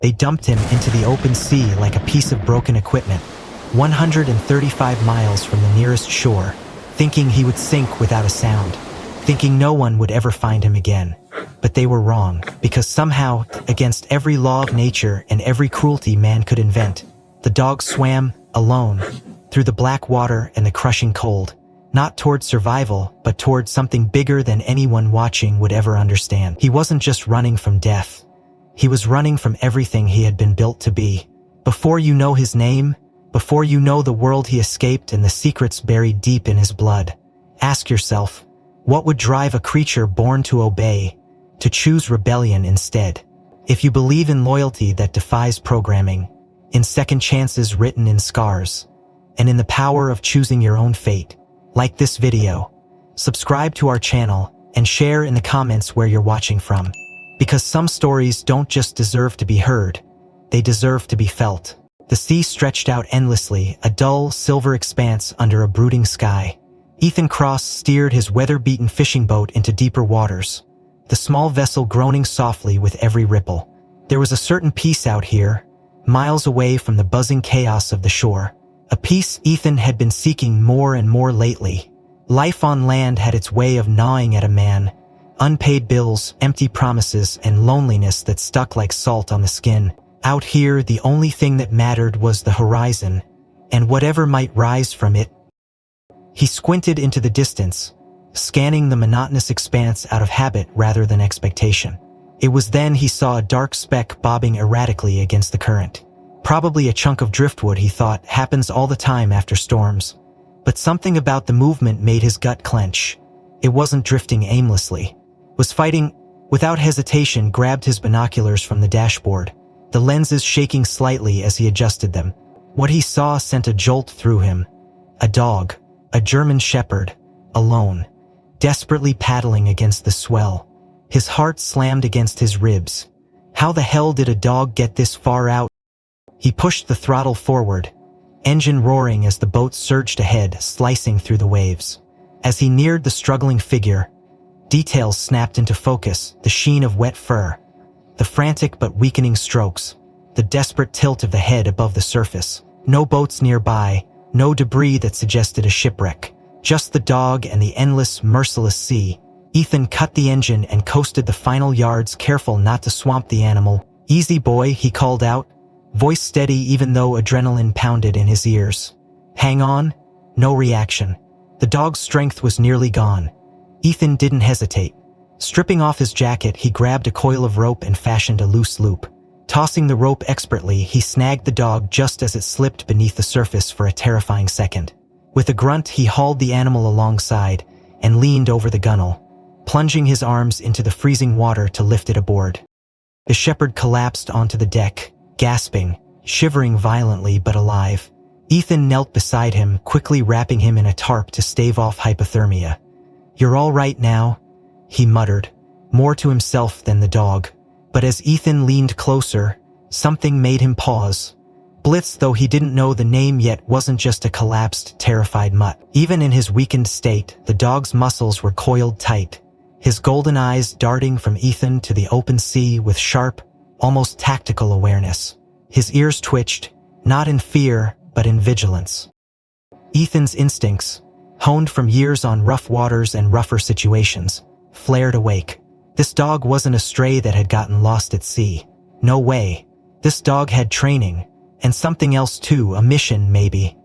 They dumped him into the open sea like a piece of broken equipment, 135 miles from the nearest shore, thinking he would sink without a sound, thinking no one would ever find him again. But they were wrong, because somehow, against every law of nature and every cruelty man could invent, the dog swam, alone, through the black water and the crushing cold, not toward survival, but toward something bigger than anyone watching would ever understand. He wasn't just running from death. He was running from everything he had been built to be. Before you know his name, before you know the world he escaped and the secrets buried deep in his blood, ask yourself, what would drive a creature born to obey, to choose rebellion instead? If you believe in loyalty that defies programming, in second chances written in scars, and in the power of choosing your own fate, like this video, subscribe to our channel, and share in the comments where you're watching from. Because some stories don't just deserve to be heard, they deserve to be felt. The sea stretched out endlessly, a dull, silver expanse under a brooding sky. Ethan Cross steered his weather-beaten fishing boat into deeper waters, the small vessel groaning softly with every ripple. There was a certain peace out here, miles away from the buzzing chaos of the shore. A peace Ethan had been seeking more and more lately. Life on land had its way of gnawing at a man. Unpaid bills, empty promises, and loneliness that stuck like salt on the skin. Out here, the only thing that mattered was the horizon, and whatever might rise from it. He squinted into the distance, scanning the monotonous expanse out of habit rather than expectation. It was then he saw a dark speck bobbing erratically against the current. Probably a chunk of driftwood, he thought, happens all the time after storms. But something about the movement made his gut clench. It wasn't drifting aimlessly. Was fighting. Without hesitation, grabbed his binoculars from the dashboard, the lenses shaking slightly as he adjusted them. What he saw sent a jolt through him. A dog, a German shepherd, alone, desperately paddling against the swell. His heart slammed against his ribs. How the hell did a dog get this far out? He pushed the throttle forward, engine roaring as the boat surged ahead, slicing through the waves. As he neared the struggling figure, details snapped into focus, the sheen of wet fur, the frantic but weakening strokes, the desperate tilt of the head above the surface. No boats nearby, no debris that suggested a shipwreck, just the dog and the endless, merciless sea. Ethan cut the engine and coasted the final yards, careful not to swamp the animal. "Easy, boy," he called out, voice steady even though adrenaline pounded in his ears. "Hang on." No reaction. The dog's strength was nearly gone. Ethan didn't hesitate. Stripping off his jacket, he grabbed a coil of rope and fashioned a loose loop. Tossing the rope expertly, he snagged the dog just as it slipped beneath the surface for a terrifying second. With a grunt, he hauled the animal alongside and leaned over the gunwale, plunging his arms into the freezing water to lift it aboard. The shepherd collapsed onto the deck, gasping, shivering violently but alive. Ethan knelt beside him, quickly wrapping him in a tarp to stave off hypothermia. "You're all right now," he muttered, more to himself than the dog. But as Ethan leaned closer, something made him pause. Blitz, though he didn't know the name yet, wasn't just a collapsed, terrified mutt. Even in his weakened state, the dog's muscles were coiled tight, his golden eyes darting from Ethan to the open sea with sharp, almost tactical awareness. His ears twitched, not in fear, but in vigilance. Ethan's instincts, honed from years on rough waters and rougher situations, flared awake. This dog wasn't a stray that had gotten lost at sea. No way. This dog had training, and something else too, a mission maybe.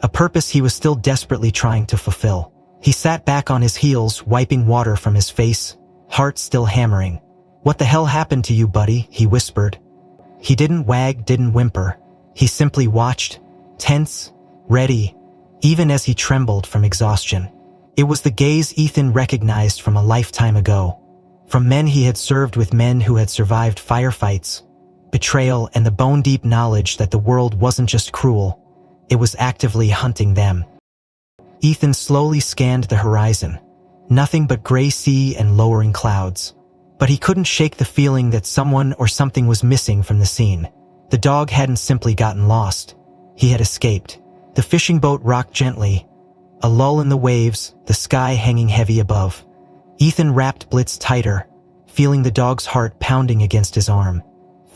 A purpose he was still desperately trying to fulfill. He sat back on his heels, wiping water from his face, heart still hammering. "What the hell happened to you, buddy?" he whispered. He didn't wag, didn't whimper. He simply watched, tense, ready, even as he trembled from exhaustion. It was the gaze Ethan recognized from a lifetime ago, from men he had served with, men who had survived firefights, betrayal, and the bone-deep knowledge that the world wasn't just cruel, it was actively hunting them. Ethan slowly scanned the horizon. Nothing but gray sea and lowering clouds. But he couldn't shake the feeling that someone or something was missing from the scene. The dog hadn't simply gotten lost. He had escaped. The fishing boat rocked gently, a lull in the waves, the sky hanging heavy above. Ethan wrapped Blitz tighter, feeling the dog's heart pounding against his arm.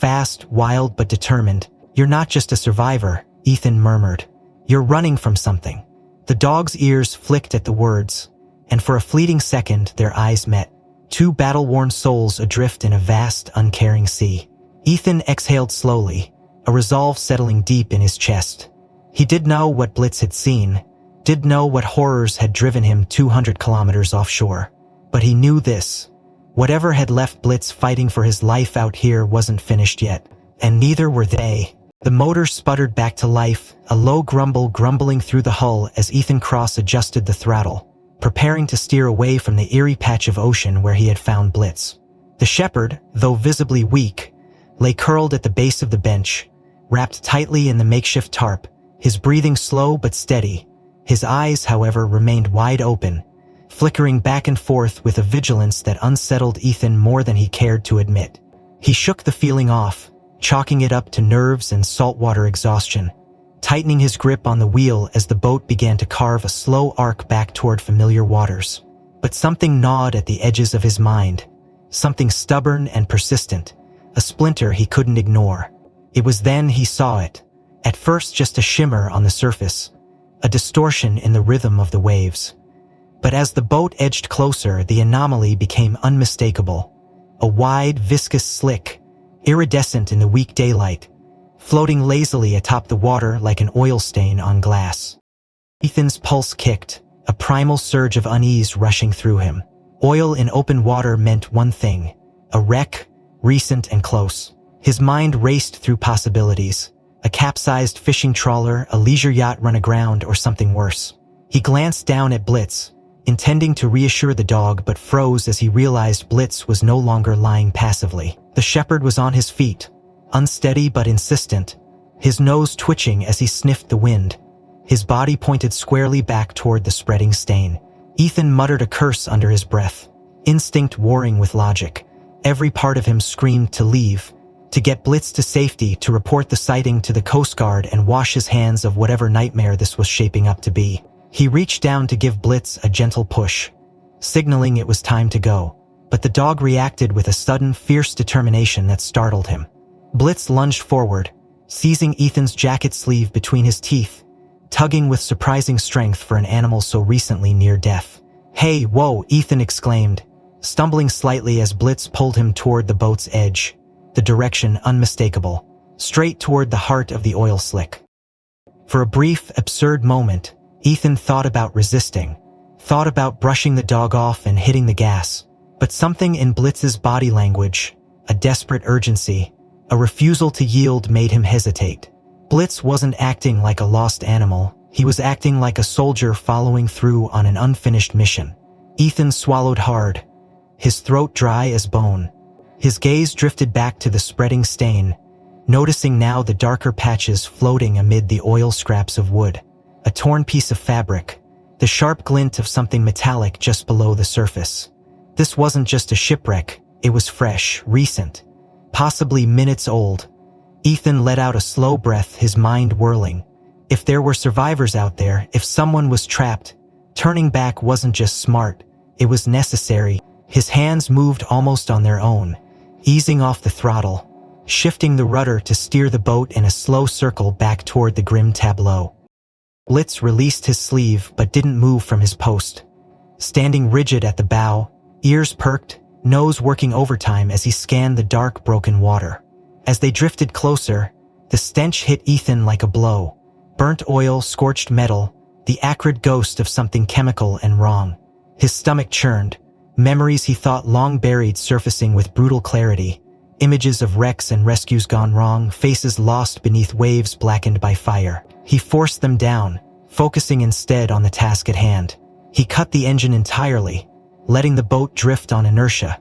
Fast, wild, but determined. "You're not just a survivor," Ethan murmured. "You're running from something." The dog's ears flicked at the words, and for a fleeting second their eyes met. Two battle-worn souls adrift in a vast, uncaring sea. Ethan exhaled slowly, a resolve settling deep in his chest. He did know what Blitz had seen, did know what horrors had driven him 200 kilometers offshore. But he knew this. Whatever had left Blitz fighting for his life out here wasn't finished yet, and neither were they. The motor sputtered back to life, a low grumble grumbling through the hull as Ethan Cross adjusted the throttle, preparing to steer away from the eerie patch of ocean where he had found Blitz. The shepherd, though visibly weak, lay curled at the base of the bench, wrapped tightly in the makeshift tarp, his breathing slow but steady. His eyes, however, remained wide open, flickering back and forth with a vigilance that unsettled Ethan more than he cared to admit. He shook the feeling off, chalking it up to nerves and saltwater exhaustion, tightening his grip on the wheel as the boat began to carve a slow arc back toward familiar waters. But something gnawed at the edges of his mind, something stubborn and persistent, a splinter he couldn't ignore. It was then he saw it, at first just a shimmer on the surface, a distortion in the rhythm of the waves. But as the boat edged closer, the anomaly became unmistakable, a wide, viscous slick, iridescent in the weak daylight, floating lazily atop the water like an oil stain on glass. Ethan's pulse kicked, a primal surge of unease rushing through him. Oil in open water meant one thing: a wreck, recent and close. His mind raced through possibilities: a capsized fishing trawler, a leisure yacht run aground, or something worse. He glanced down at Blitz, intending to reassure the dog, but froze as he realized Blitz was no longer lying passively. The shepherd was on his feet, unsteady but insistent, his nose twitching as he sniffed the wind, his body pointed squarely back toward the spreading stain. Ethan muttered a curse under his breath, instinct warring with logic. Every part of him screamed to leave, to get Blitz to safety, to report the sighting to the Coast Guard and wash his hands of whatever nightmare this was shaping up to be. He reached down to give Blitz a gentle push, signaling it was time to go, but the dog reacted with a sudden, fierce determination that startled him. Blitz lunged forward, seizing Ethan's jacket sleeve between his teeth, tugging with surprising strength for an animal so recently near death. "Hey, whoa," Ethan exclaimed, stumbling slightly as Blitz pulled him toward the boat's edge, the direction unmistakable, straight toward the heart of the oil slick. For a brief, absurd moment, Ethan thought about resisting, thought about brushing the dog off and hitting the gas. But something in Blitz's body language, a desperate urgency, a refusal to yield, made him hesitate. Blitz wasn't acting like a lost animal, he was acting like a soldier following through on an unfinished mission. Ethan swallowed hard, his throat dry as bone. His gaze drifted back to the spreading stain, noticing now the darker patches floating amid the oil scraps of wood. A torn piece of fabric, the sharp glint of something metallic just below the surface. This wasn't just a shipwreck, it was fresh, recent, possibly minutes old. Ethan let out a slow breath, his mind whirling. If there were survivors out there, if someone was trapped, turning back wasn't just smart, it was necessary. His hands moved almost on their own, easing off the throttle, shifting the rudder to steer the boat in a slow circle back toward the grim tableau. Blitz released his sleeve but didn't move from his post, standing rigid at the bow, ears perked, nose working overtime as he scanned the dark, broken water. As they drifted closer, the stench hit Ethan like a blow. Burnt oil, scorched metal, the acrid ghost of something chemical and wrong. His stomach churned, memories he thought long buried surfacing with brutal clarity. Images of wrecks and rescues gone wrong, faces lost beneath waves blackened by fire. He forced them down, focusing instead on the task at hand. He cut the engine entirely, letting the boat drift on inertia,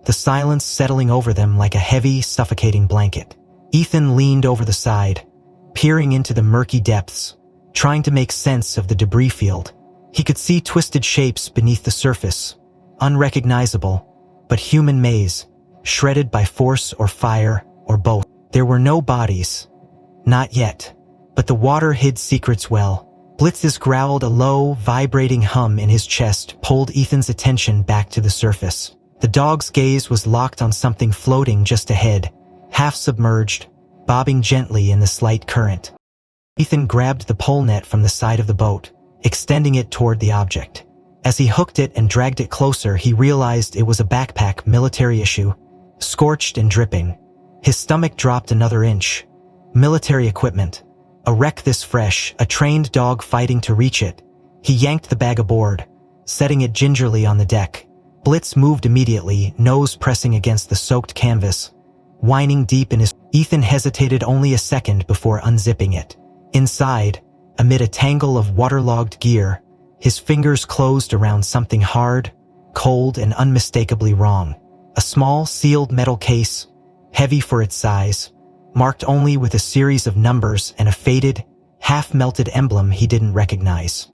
the silence settling over them like a heavy, suffocating blanket. Ethan leaned over the side, peering into the murky depths, trying to make sense of the debris field. He could see twisted shapes beneath the surface, unrecognizable, but human maze, shredded by force or fire, or both. There were no bodies. Not yet. But the water hid secrets well. Blitz's growled, a low, vibrating hum in his chest pulled Ethan's attention back to the surface. The dog's gaze was locked on something floating just ahead, half submerged, bobbing gently in the slight current. Ethan grabbed the pole net from the side of the boat, extending it toward the object. As he hooked it and dragged it closer, he realized it was a backpack military issue, scorched and dripping. His stomach dropped another inch. Military equipment. A wreck this fresh, a trained dog fighting to reach it. He yanked the bag aboard, setting it gingerly on the deck. Blitz moved immediately, nose pressing against the soaked canvas, whining deep in his... Ethan hesitated only a second before unzipping it. Inside, amid a tangle of waterlogged gear, his fingers closed around something hard, cold, and unmistakably wrong. A small, sealed metal case, heavy for its size, marked only with a series of numbers and a faded, half-melted emblem he didn't recognize.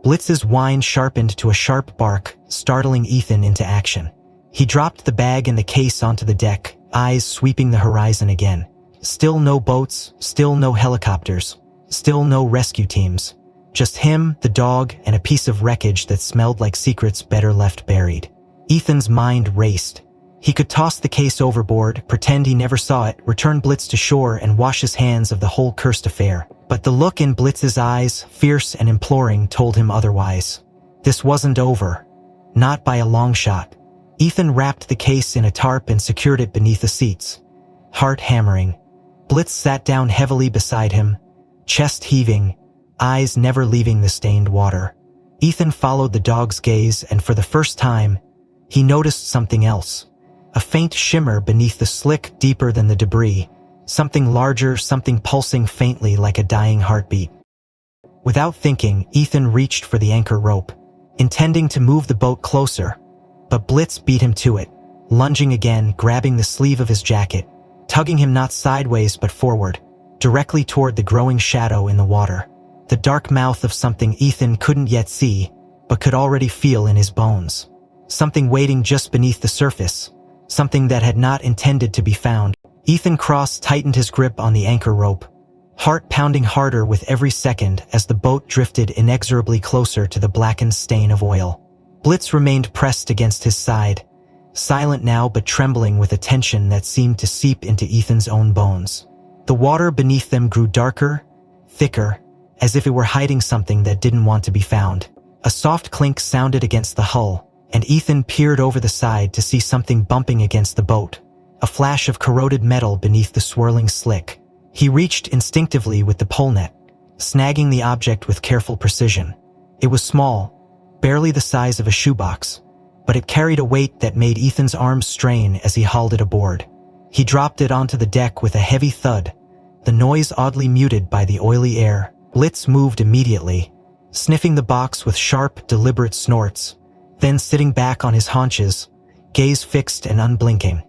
Blitz's whine sharpened to a sharp bark, startling Ethan into action. He dropped the bag and the case onto the deck, eyes sweeping the horizon again. Still no boats, still no helicopters, still no rescue teams. Just him, the dog, and a piece of wreckage that smelled like secrets better left buried. Ethan's mind raced. He could toss the case overboard, pretend he never saw it, return Blitz to shore, and wash his hands of the whole cursed affair. But the look in Blitz's eyes, fierce and imploring, told him otherwise. This wasn't over. Not by a long shot. Ethan wrapped the case in a tarp and secured it beneath the seats. Heart hammering. Blitz sat down heavily beside him, chest heaving, eyes never leaving the stained water. Ethan followed the dog's gaze, and for the first time, he noticed something else. A faint shimmer beneath the slick, deeper than the debris. Something larger, something pulsing faintly like a dying heartbeat. Without thinking, Ethan reached for the anchor rope, intending to move the boat closer. But Blitz beat him to it, lunging again, grabbing the sleeve of his jacket, tugging him not sideways but forward, directly toward the growing shadow in the water. The dark mouth of something Ethan couldn't yet see, but could already feel in his bones. Something waiting just beneath the surface. Something that had not intended to be found. Ethan Cross tightened his grip on the anchor rope, heart pounding harder with every second as the boat drifted inexorably closer to the blackened stain of oil. Blitz remained pressed against his side, silent now but trembling with a tension that seemed to seep into Ethan's own bones. The water beneath them grew darker, thicker, as if it were hiding something that didn't want to be found. A soft clink sounded against the hull, and Ethan peered over the side to see something bumping against the boat, a flash of corroded metal beneath the swirling slick. He reached instinctively with the pole net, snagging the object with careful precision. It was small, barely the size of a shoebox, but it carried a weight that made Ethan's arms strain as he hauled it aboard. He dropped it onto the deck with a heavy thud, the noise oddly muted by the oily air. Blitz moved immediately, sniffing the box with sharp, deliberate snorts, then sitting back on his haunches, gaze fixed and unblinking.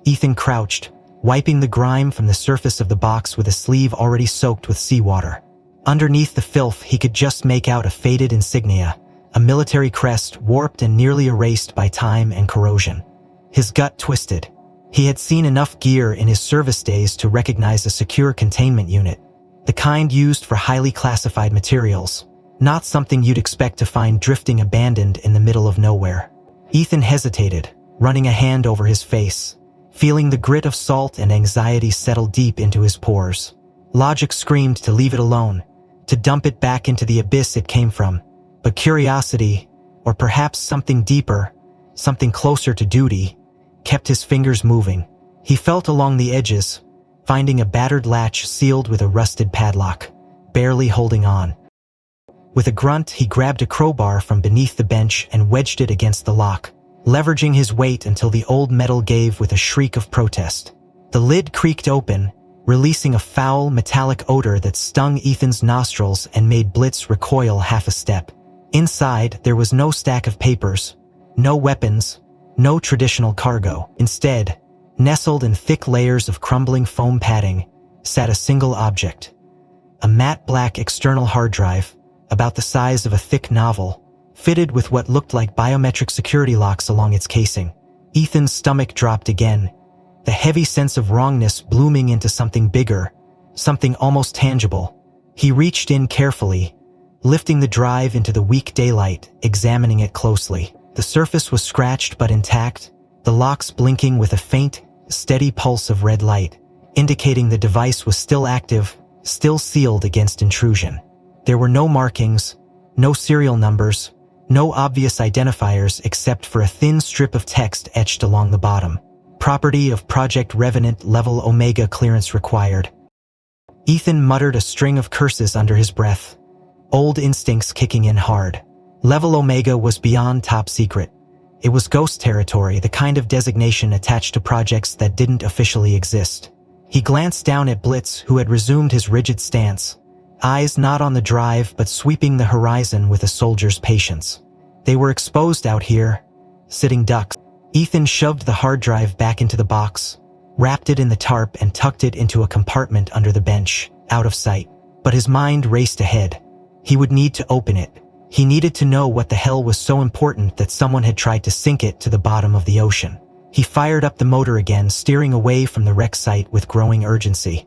Ethan crouched, wiping the grime from the surface of the box with a sleeve already soaked with seawater. Underneath the filth, he could just make out a faded insignia, a military crest warped and nearly erased by time and corrosion. His gut twisted. He had seen enough gear in his service days to recognize a secure containment unit, the kind used for highly classified materials. Not something you'd expect to find drifting abandoned in the middle of nowhere. Ethan hesitated, running a hand over his face, feeling the grit of salt and anxiety settle deep into his pores. Logic screamed to leave it alone, to dump it back into the abyss it came from. But curiosity, or perhaps something deeper, something closer to duty, kept his fingers moving. He felt along the edges, finding a battered latch sealed with a rusted padlock, barely holding on. With a grunt, he grabbed a crowbar from beneath the bench and wedged it against the lock, leveraging his weight until the old metal gave with a shriek of protest. The lid creaked open, releasing a foul, metallic odor that stung Ethan's nostrils and made Blitz recoil half a step. Inside, there was no stack of papers, no weapons, no traditional cargo. Instead, nestled in thick layers of crumbling foam padding, sat a single object. A matte black external hard drive, about the size of a thick novel, fitted with what looked like biometric security locks along its casing. Ethan's stomach dropped again, the heavy sense of wrongness blooming into something bigger, something almost tangible. He reached in carefully, lifting the drive into the weak daylight, examining it closely. The surface was scratched but intact, the locks blinking with a faint, a steady pulse of red light, indicating the device was still active, still sealed against intrusion. There were no markings, no serial numbers, no obvious identifiers except for a thin strip of text etched along the bottom. Property of Project Revenant level Omega clearance required. Ethan muttered a string of curses under his breath, old instincts kicking in hard. Level Omega was beyond top secret. It was ghost territory, the kind of designation attached to projects that didn't officially exist. He glanced down at Blitz, who had resumed his rigid stance, eyes not on the drive but sweeping the horizon with a soldier's patience. They were exposed out here, sitting ducks. Ethan shoved the hard drive back into the box, wrapped it in the tarp and tucked it into a compartment under the bench, out of sight. But his mind raced ahead. He would need to open it. He needed to know what the hell was so important that someone had tried to sink it to the bottom of the ocean. He fired up the motor again, steering away from the wreck site with growing urgency.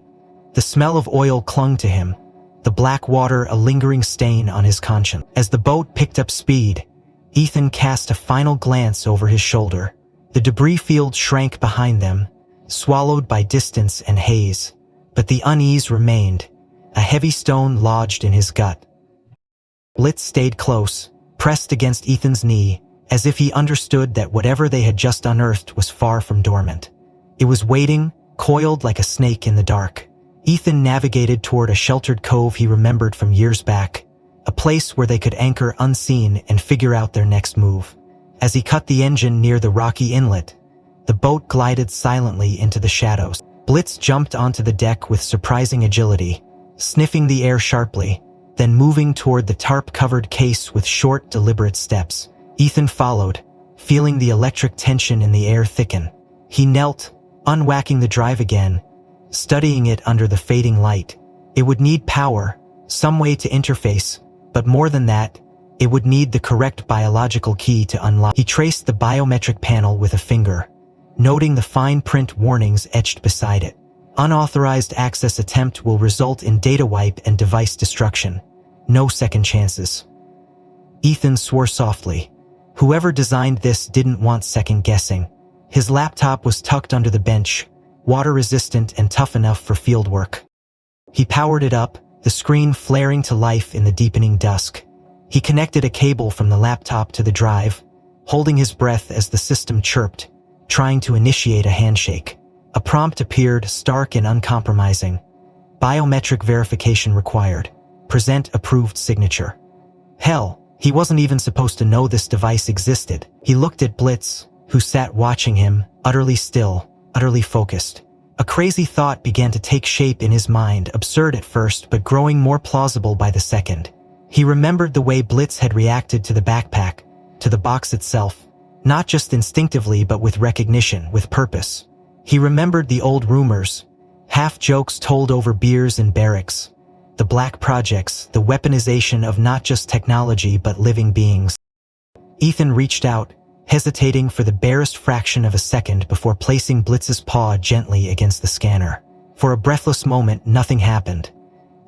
The smell of oil clung to him, the black water a lingering stain on his conscience. As the boat picked up speed, Ethan cast a final glance over his shoulder. The debris field shrank behind them, swallowed by distance and haze. But the unease remained, a heavy stone lodged in his gut. Blitz stayed close, pressed against Ethan's knee, as if he understood that whatever they had just unearthed was far from dormant. It was waiting, coiled like a snake in the dark. Ethan navigated toward a sheltered cove he remembered from years back, a place where they could anchor unseen and figure out their next move. As he cut the engine near the rocky inlet, the boat glided silently into the shadows. Blitz jumped onto the deck with surprising agility, sniffing the air sharply, then moving toward the tarp-covered case with short, deliberate steps. Ethan followed, feeling the electric tension in the air thicken. He knelt, unwhacking the drive again, studying it under the fading light. It would need power, some way to interface, but more than that, it would need the correct biological key to unlock. He traced the biometric panel with a finger, noting the fine print warnings etched beside it. Unauthorized access attempt will result in data wipe and device destruction. No second chances. Ethan swore softly. Whoever designed this didn't want second guessing. His laptop was tucked under the bench, water-resistant and tough enough for field work. He powered it up, the screen flaring to life in the deepening dusk. He connected a cable from the laptop to the drive, holding his breath as the system chirped, trying to initiate a handshake. A prompt appeared, stark and uncompromising. Biometric verification required. Present approved signature. Hell, he wasn't even supposed to know this device existed. He looked at Blitz, who sat watching him, utterly still, utterly focused. A crazy thought began to take shape in his mind, absurd at first but growing more plausible by the second. He remembered the way Blitz had reacted to the backpack, to the box itself, not just instinctively but with recognition, with purpose. He remembered the old rumors, half-jokes told over beers in barracks, the black projects, the weaponization of not just technology but living beings. Ethan reached out, hesitating for the barest fraction of a second before placing Blitz's paw gently against the scanner. For a breathless moment, nothing happened.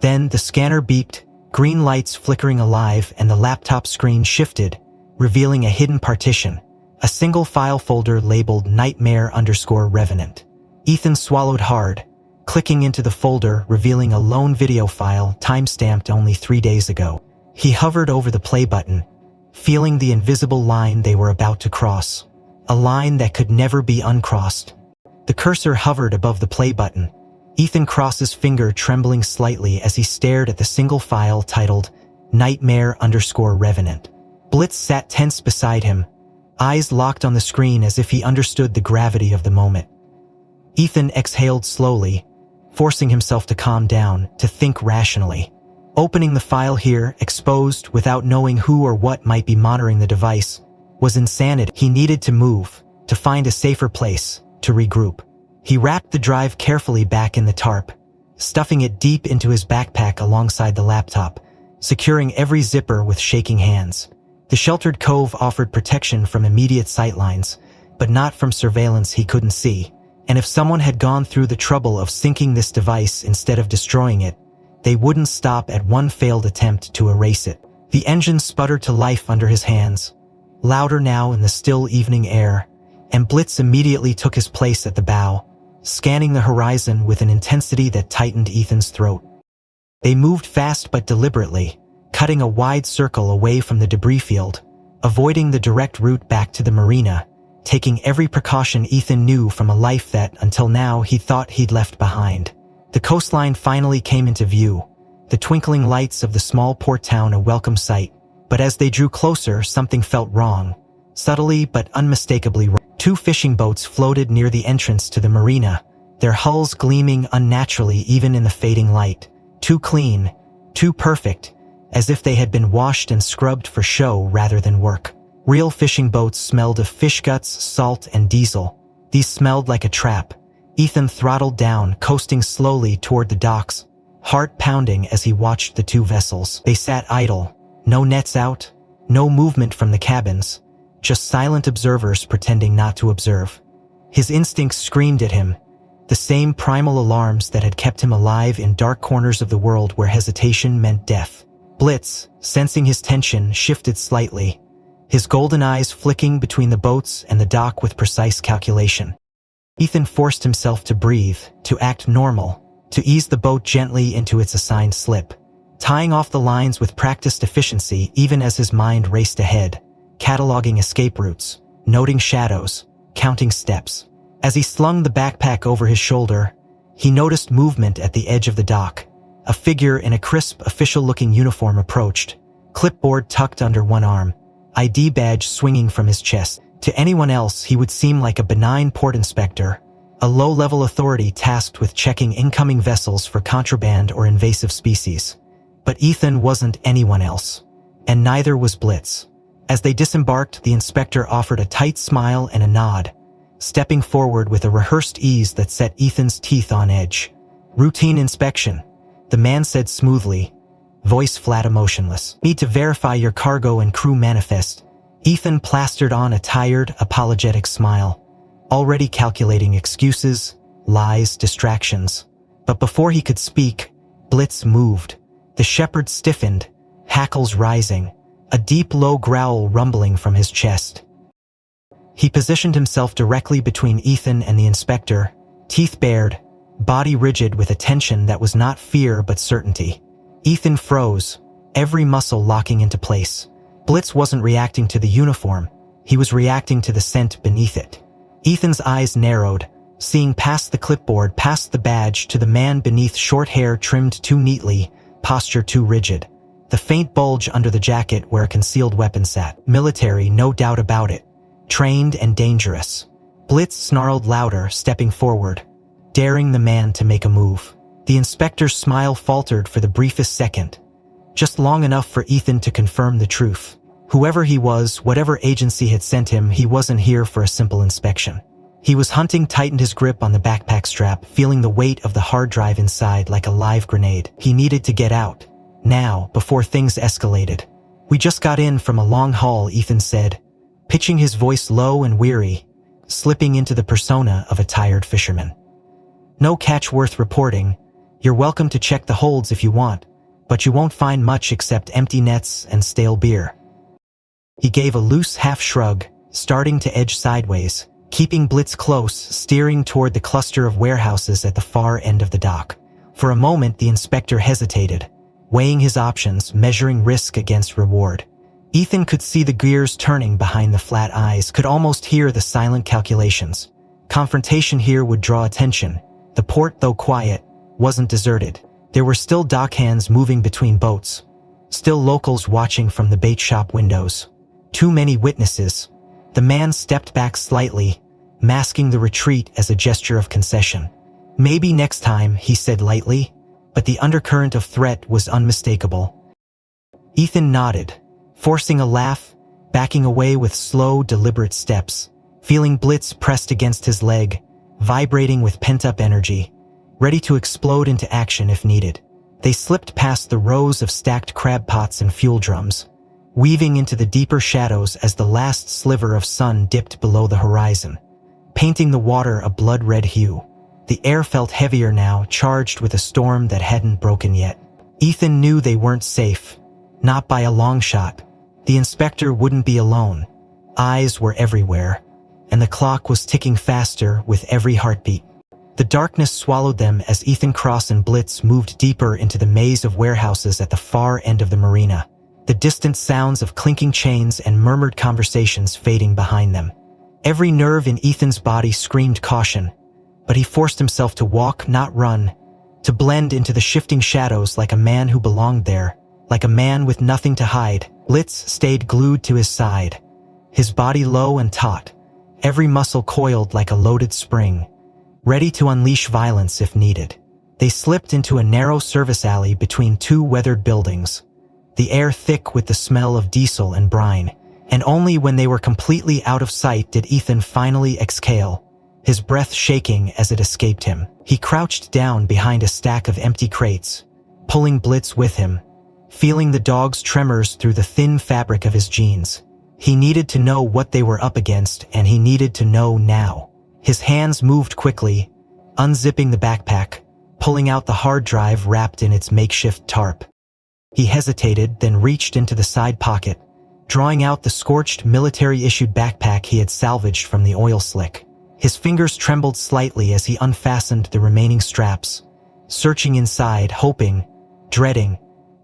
Then the scanner beeped, green lights flickering alive, and the laptop screen shifted, revealing a hidden partition, a single file folder labeled Nightmare_Revenant. Ethan swallowed hard, clicking into the folder, revealing a lone video file time-stamped only 3 days ago. He hovered over the play button, feeling the invisible line they were about to cross, a line that could never be uncrossed. The cursor hovered above the play button. Ethan crossed his finger, trembling slightly as he stared at the single file titled Nightmare_Revenant. Blitz sat tense beside him, eyes locked on the screen as if he understood the gravity of the moment. Ethan exhaled slowly, forcing himself to calm down, to think rationally. Opening the file here, exposed without knowing who or what might be monitoring the device, was insanity. He needed to move, to find a safer place, to regroup. He wrapped the drive carefully back in the tarp, stuffing it deep into his backpack alongside the laptop, securing every zipper with shaking hands. The sheltered cove offered protection from immediate sightlines, but not from surveillance he couldn't see. And if someone had gone through the trouble of sinking this device instead of destroying it, they wouldn't stop at one failed attempt to erase it. The engine sputtered to life under his hands, louder now in the still evening air, and Blitz immediately took his place at the bow, scanning the horizon with an intensity that tightened Ethan's throat. They moved fast but deliberately, cutting a wide circle away from the debris field, avoiding the direct route back to the marina, taking every precaution Ethan knew from a life that, until now, he thought he'd left behind. The coastline finally came into view, the twinkling lights of the small port town a welcome sight, but as they drew closer, something felt wrong, subtly but unmistakably wrong. 2 fishing boats floated near the entrance to the marina, their hulls gleaming unnaturally even in the fading light. Too clean, too perfect, as if they had been washed and scrubbed for show rather than work. Real fishing boats smelled of fish guts, salt, and diesel. These smelled like a trap. Ethan throttled down, coasting slowly toward the docks, heart pounding as he watched the 2 vessels. They sat idle, no nets out, no movement from the cabins, just silent observers pretending not to observe. His instincts screamed at him, the same primal alarms that had kept him alive in dark corners of the world where hesitation meant death. Blitz, sensing his tension, shifted slightly, his golden eyes flicking between the boats and the dock with precise calculation. Ethan forced himself to breathe, to act normal, to ease the boat gently into its assigned slip, tying off the lines with practiced efficiency even as his mind raced ahead, cataloging escape routes, noting shadows, counting steps. As he slung the backpack over his shoulder, he noticed movement at the edge of the dock. A figure in a crisp, official-looking uniform approached, clipboard tucked under one arm, ID badge swinging from his chest. To anyone else, he would seem like a benign port inspector, a low-level authority tasked with checking incoming vessels for contraband or invasive species. But Ethan wasn't anyone else, and neither was Blitz. As they disembarked, the inspector offered a tight smile and a nod, stepping forward with a rehearsed ease that set Ethan's teeth on edge. "Routine inspection," the man said smoothly, voice flat emotionless. "Need to verify your cargo and crew manifest." Ethan plastered on a tired, apologetic smile, already calculating excuses, lies, distractions. But before he could speak, Blitz moved. The shepherd stiffened, hackles rising, a deep, low growl rumbling from his chest. He positioned himself directly between Ethan and the inspector, teeth bared, body rigid with a tension that was not fear but certainty. Ethan froze, every muscle locking into place. Blitz wasn't reacting to the uniform, he was reacting to the scent beneath it. Ethan's eyes narrowed, seeing past the clipboard, past the badge, to the man beneath, short hair trimmed too neatly, posture too rigid. The faint bulge under the jacket where a concealed weapon sat. Military, no doubt about it. Trained and dangerous. Blitz snarled louder, stepping forward, daring the man to make a move. The inspector's smile faltered for the briefest second, just long enough for Ethan to confirm the truth. Whoever he was, whatever agency had sent him, he wasn't here for a simple inspection. He was hunting, tightened his grip on the backpack strap, feeling the weight of the hard drive inside like a live grenade. He needed to get out. Now, before things escalated. "We just got in from a long haul," Ethan said, pitching his voice low and weary, slipping into the persona of a tired fisherman. "No catch worth reporting. You're welcome to check the holds if you want, but you won't find much except empty nets and stale beer." He gave a loose half shrug, starting to edge sideways, keeping Blitz close, steering toward the cluster of warehouses at the far end of the dock. For a moment, the inspector hesitated, weighing his options, measuring risk against reward. Ethan could see the gears turning behind the flat eyes, could almost hear the silent calculations. Confrontation here would draw attention. The port, though quiet, wasn't deserted. There were still dockhands moving between boats, still locals watching from the bait shop windows. Too many witnesses. The man stepped back slightly, masking the retreat as a gesture of concession. "Maybe next time," he said lightly, but the undercurrent of threat was unmistakable. Ethan nodded, forcing a laugh, backing away with slow, deliberate steps, feeling Blitz pressed against his leg, vibrating with pent-up energy, ready to explode into action if needed. They slipped past the rows of stacked crab pots and fuel drums, weaving into the deeper shadows as the last sliver of sun dipped below the horizon, painting the water a blood-red hue. The air felt heavier now, charged with a storm that hadn't broken yet. Ethan knew they weren't safe, not by a long shot. The inspector wouldn't be alone. Eyes were everywhere, and the clock was ticking faster with every heartbeat. The darkness swallowed them as Ethan Cross and Blitz moved deeper into the maze of warehouses at the far end of the marina, the distant sounds of clinking chains and murmured conversations fading behind them. Every nerve in Ethan's body screamed caution, but he forced himself to walk, not run, to blend into the shifting shadows like a man who belonged there, like a man with nothing to hide. Blitz stayed glued to his side, his body low and taut, every muscle coiled like a loaded spring, ready to unleash violence if needed. They slipped into a narrow service alley between two weathered buildings, the air thick with the smell of diesel and brine, and only when they were completely out of sight did Ethan finally exhale, his breath shaking as it escaped him. He crouched down behind a stack of empty crates, pulling Blitz with him, feeling the dog's tremors through the thin fabric of his jeans. He needed to know what they were up against, and he needed to know now. His hands moved quickly, unzipping the backpack, pulling out the hard drive wrapped in its makeshift tarp. He hesitated, then reached into the side pocket, drawing out the scorched military-issued backpack he had salvaged from the oil slick. His fingers trembled slightly as he unfastened the remaining straps, searching inside, hoping, dreading,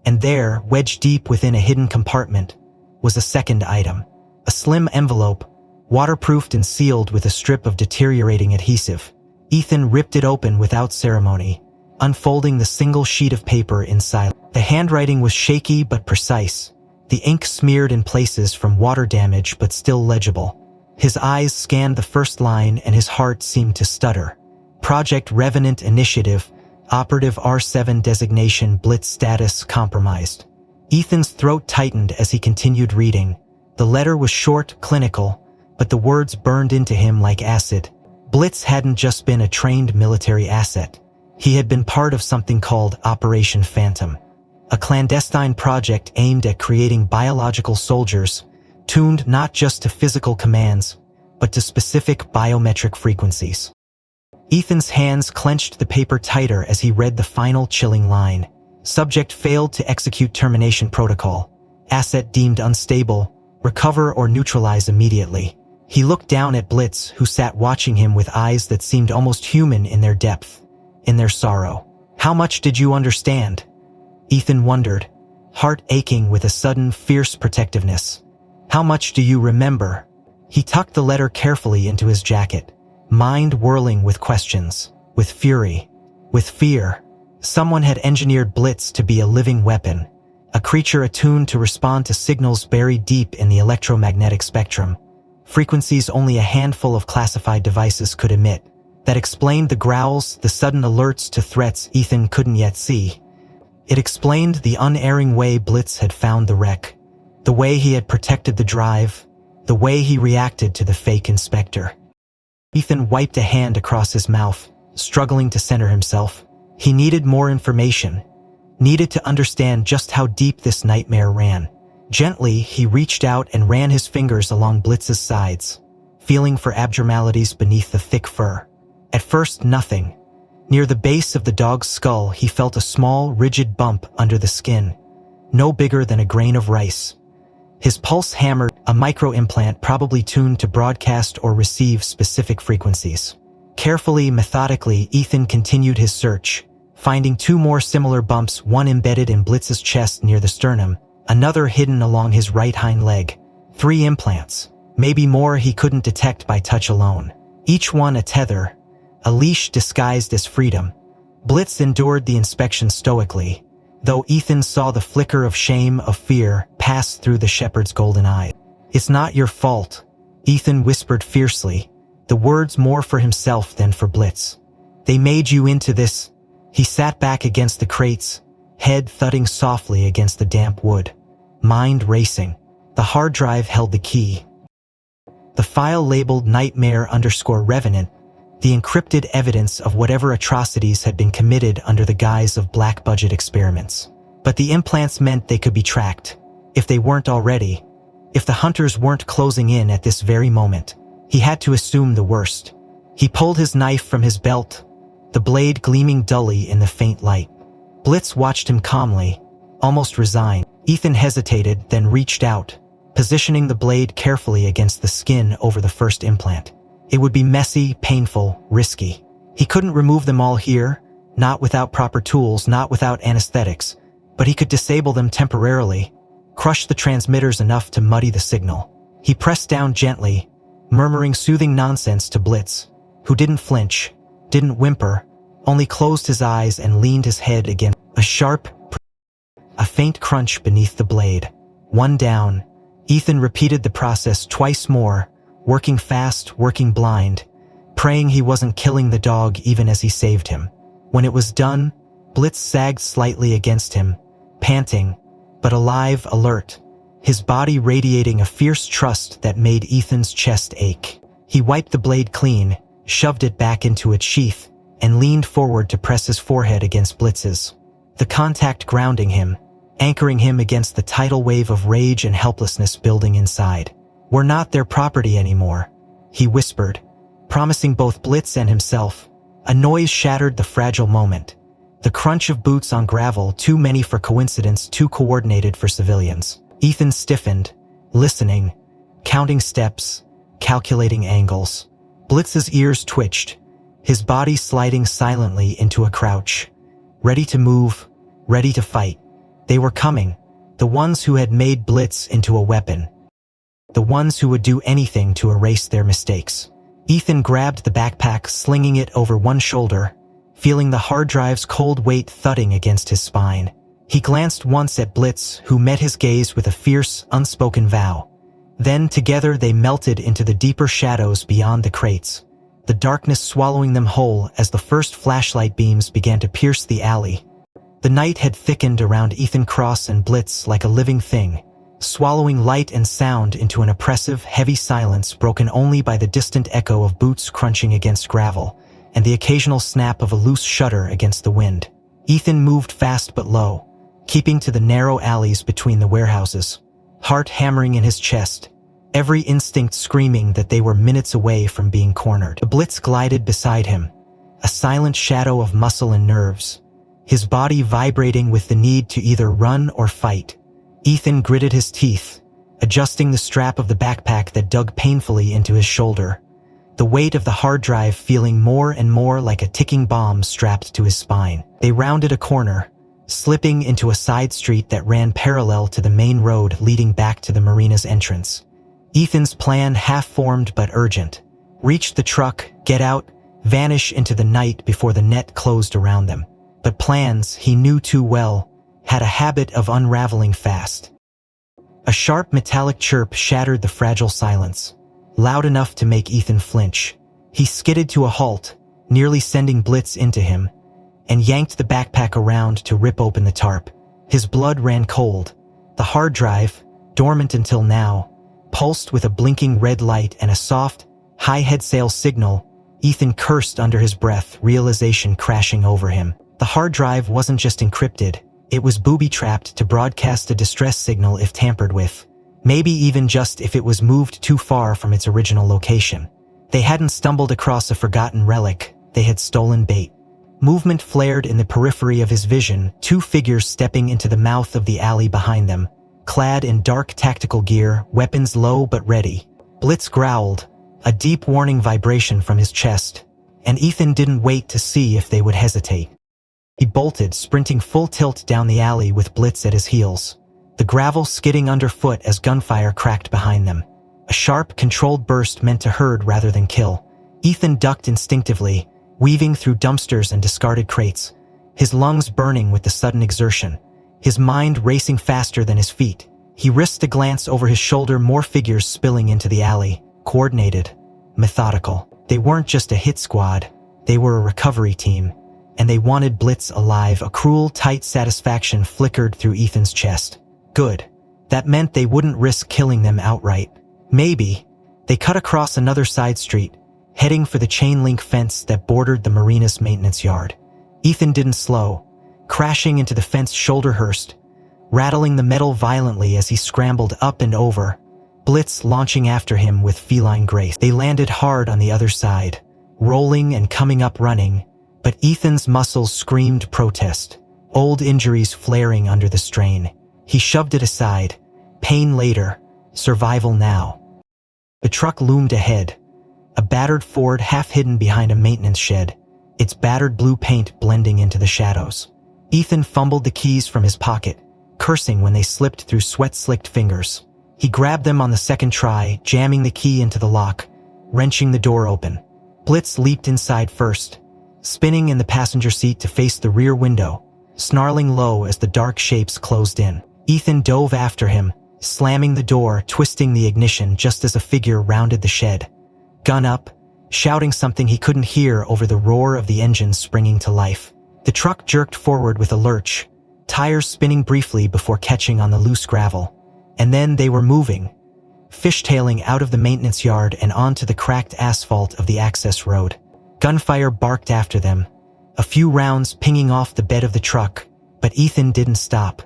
and there, wedged deep within a hidden compartment, was a second item. A slim envelope, waterproofed and sealed with a strip of deteriorating adhesive. Ethan ripped it open without ceremony, unfolding the single sheet of paper in silence. The handwriting was shaky but precise, the ink smeared in places from water damage but still legible. His eyes scanned the first line and his heart seemed to stutter. Project Revenant Initiative, Operative R7 designation, Blitz status compromised. Ethan's throat tightened as he continued reading. The letter was short, clinical, but the words burned into him like acid. Blitz hadn't just been a trained military asset. He had been part of something called Operation Phantom, a clandestine project aimed at creating biological soldiers, tuned not just to physical commands, but to specific biometric frequencies. Ethan's hands clenched the paper tighter as he read the final chilling line. Subject failed to execute termination protocol. Asset deemed unstable. Recover or neutralize immediately. He looked down at Blitz, who sat watching him with eyes that seemed almost human in their depth, in their sorrow. How much did you understand? Ethan wondered, heart aching with a sudden, fierce protectiveness. How much do you remember? He tucked the letter carefully into his jacket, mind whirling with questions, with fury, with fear. Someone had engineered Blitz to be a living weapon, a creature attuned to respond to signals buried deep in the electromagnetic spectrum, frequencies only a handful of classified devices could emit, that explained the growls, the sudden alerts to threats Ethan couldn't yet see. It explained the unerring way Blitz had found the wreck, the way he had protected the drive, the way he reacted to the fake inspector. Ethan wiped a hand across his mouth, struggling to center himself. He needed more information, needed to understand just how deep this nightmare ran. Gently, he reached out and ran his fingers along Blitz's sides, feeling for abnormalities beneath the thick fur. At first, nothing. Near the base of the dog's skull, he felt a small, rigid bump under the skin, no bigger than a grain of rice. His pulse hammered, a micro-implant probably tuned to broadcast or receive specific frequencies. Carefully, methodically, Ethan continued his search, finding two more similar bumps, one embedded in Blitz's chest near the sternum, another hidden along his right hind leg. 3 implants, maybe more he couldn't detect by touch alone. Each one a tether, a leash disguised as freedom. Blitz endured the inspection stoically, though Ethan saw the flicker of shame, of fear, pass through the shepherd's golden eye. It's not your fault, Ethan whispered fiercely, the words more for himself than for Blitz. They made you into this. He sat back against the crates, head thudding softly against the damp wood, mind racing. The hard drive held the key. The file labeled Nightmare_Revenant, the encrypted evidence of whatever atrocities had been committed under the guise of black-budget experiments. But the implants meant they could be tracked, if they weren't already, if the hunters weren't closing in at this very moment. He had to assume the worst. He pulled his knife from his belt, the blade gleaming dully in the faint light. Blitz watched him calmly, almost resigned. Ethan hesitated, then reached out, positioning the blade carefully against the skin over the first implant. It would be messy, painful, risky. He couldn't remove them all here, not without proper tools, not without anesthetics, but he could disable them temporarily, crush the transmitters enough to muddy the signal. He pressed down gently, murmuring soothing nonsense to Blitz, who didn't flinch, didn't whimper, only closed his eyes and leaned his head against a faint crunch beneath the blade. One down. Ethan repeated the process twice more, working fast, working blind, praying he wasn't killing the dog even as he saved him. When it was done, Blitz sagged slightly against him, panting, but alive, alert, his body radiating a fierce trust that made Ethan's chest ache. He wiped the blade clean, shoved it back into its sheath, and leaned forward to press his forehead against Blitz's. The contact grounding him, anchoring him against the tidal wave of rage and helplessness building inside. "We're not their property anymore," he whispered, promising both Blitz and himself. A noise shattered the fragile moment. The crunch of boots on gravel, too many for coincidence, too coordinated for civilians. Ethan stiffened, listening, counting steps, calculating angles. Blitz's ears twitched, his body sliding silently into a crouch. Ready to move, ready to fight. They were coming, the ones who had made Blitz into a weapon. The ones who would do anything to erase their mistakes. Ethan grabbed the backpack, slinging it over one shoulder, feeling the hard drive's cold weight thudding against his spine. He glanced once at Blitz, who met his gaze with a fierce, unspoken vow. Then together they melted into the deeper shadows beyond the crates, the darkness swallowing them whole as the first flashlight beams began to pierce the alley. The night had thickened around Ethan Cross and Blitz like a living thing, swallowing light and sound into an oppressive, heavy silence broken only by the distant echo of boots crunching against gravel and the occasional snap of a loose shutter against the wind. Ethan moved fast but low, keeping to the narrow alleys between the warehouses, heart hammering in his chest, every instinct screaming that they were minutes away from being cornered. The Blitz glided beside him, a silent shadow of muscle and nerves, his body vibrating with the need to either run or fight. Ethan gritted his teeth, adjusting the strap of the backpack that dug painfully into his shoulder, the weight of the hard drive feeling more and more like a ticking bomb strapped to his spine. They rounded a corner, slipping into a side street that ran parallel to the main road leading back to the marina's entrance. Ethan's plan, half-formed but urgent: reach the truck, get out, vanish into the night before the net closed around them. But plans, he knew too well, had a habit of unraveling fast. A sharp metallic chirp shattered the fragile silence, loud enough to make Ethan flinch. He skidded to a halt, nearly sending Blitz into him, and yanked the backpack around to rip open the tarp. His blood ran cold. The hard drive, dormant until now, pulsed with a blinking red light and a soft, high headsail signal. Ethan cursed under his breath, realization crashing over him. The hard drive wasn't just encrypted, it was booby-trapped to broadcast a distress signal if tampered with, maybe even just if it was moved too far from its original location. They hadn't stumbled across a forgotten relic, they had stolen bait. Movement flared in the periphery of his vision, two figures stepping into the mouth of the alley behind them, clad in dark tactical gear, weapons low but ready. Blitz growled, a deep warning vibration from his chest, and Ethan didn't wait to see if they would hesitate. He bolted, sprinting full tilt down the alley with Blitz at his heels, the gravel skidding underfoot as gunfire cracked behind them. A sharp, controlled burst meant to herd rather than kill. Ethan ducked instinctively, weaving through dumpsters and discarded crates, his lungs burning with the sudden exertion, his mind racing faster than his feet. He risked a glance over his shoulder, more figures spilling into the alley, coordinated, methodical. They weren't just a hit squad, they were a recovery team. And they wanted Blitz alive. A cruel, tight satisfaction flickered through Ethan's chest. Good. That meant they wouldn't risk killing them outright. Maybe. They cut across another side street, heading for the chain-link fence that bordered the marina's maintenance yard. Ethan didn't slow, crashing into the fence shoulder-first, rattling the metal violently as he scrambled up and over, Blitz launching after him with feline grace. They landed hard on the other side, rolling and coming up running, but Ethan's muscles screamed protest, old injuries flaring under the strain. He shoved it aside. Pain later, survival now. The truck loomed ahead, A battered Ford half hidden behind a maintenance shed, its battered blue paint blending into the shadows. Ethan fumbled the keys from his pocket, cursing when they slipped through sweat-slicked fingers. He grabbed them on the second try, jamming the key into the lock, wrenching the door open. Blitz leaped inside first, spinning in the passenger seat to face the rear window, snarling low as the dark shapes closed in. Ethan dove after him, slamming the door, twisting the ignition just as a figure rounded the shed. Gun up, shouting something he couldn't hear over the roar of the engines springing to life. The truck jerked forward with a lurch, tires spinning briefly before catching on the loose gravel. And then they were moving, fishtailing out of the maintenance yard and onto the cracked asphalt of the access road. Gunfire barked after them, a few rounds pinging off the bed of the truck, but Ethan didn't stop,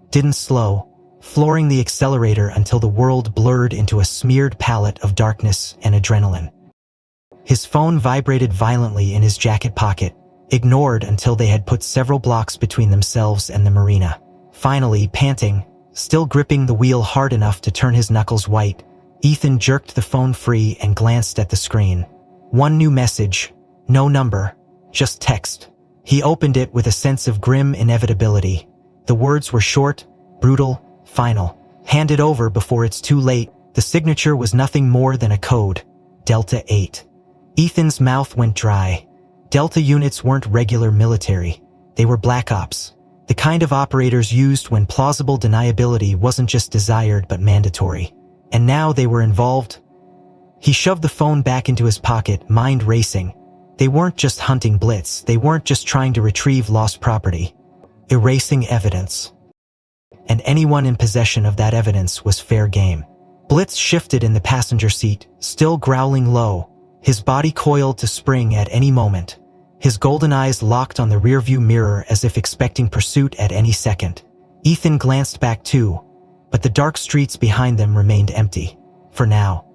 didn't slow, flooring the accelerator until the world blurred into a smeared palette of darkness and adrenaline. His phone vibrated violently in his jacket pocket, ignored until they had put several blocks between themselves and the marina. Finally, panting, still gripping the wheel hard enough to turn his knuckles white, Ethan jerked the phone free and glanced at the screen. One new message, no number, just text. He opened it with a sense of grim inevitability. The words were short, brutal, final. Hand it over before it's too late. The signature was nothing more than a code, Delta 8. Ethan's mouth went dry. Delta units weren't regular military. They were black ops. The kind of operators used when plausible deniability wasn't just desired but mandatory. And now they were involved. He shoved the phone back into his pocket, mind racing. They weren't just hunting Blitz, they weren't just trying to retrieve lost property. Erasing evidence. And anyone in possession of that evidence was fair game. Blitz shifted in the passenger seat, still growling low, his body coiled to spring at any moment. His golden eyes locked on the rearview mirror as if expecting pursuit at any second. Ethan glanced back too, but the dark streets behind them remained empty. For now.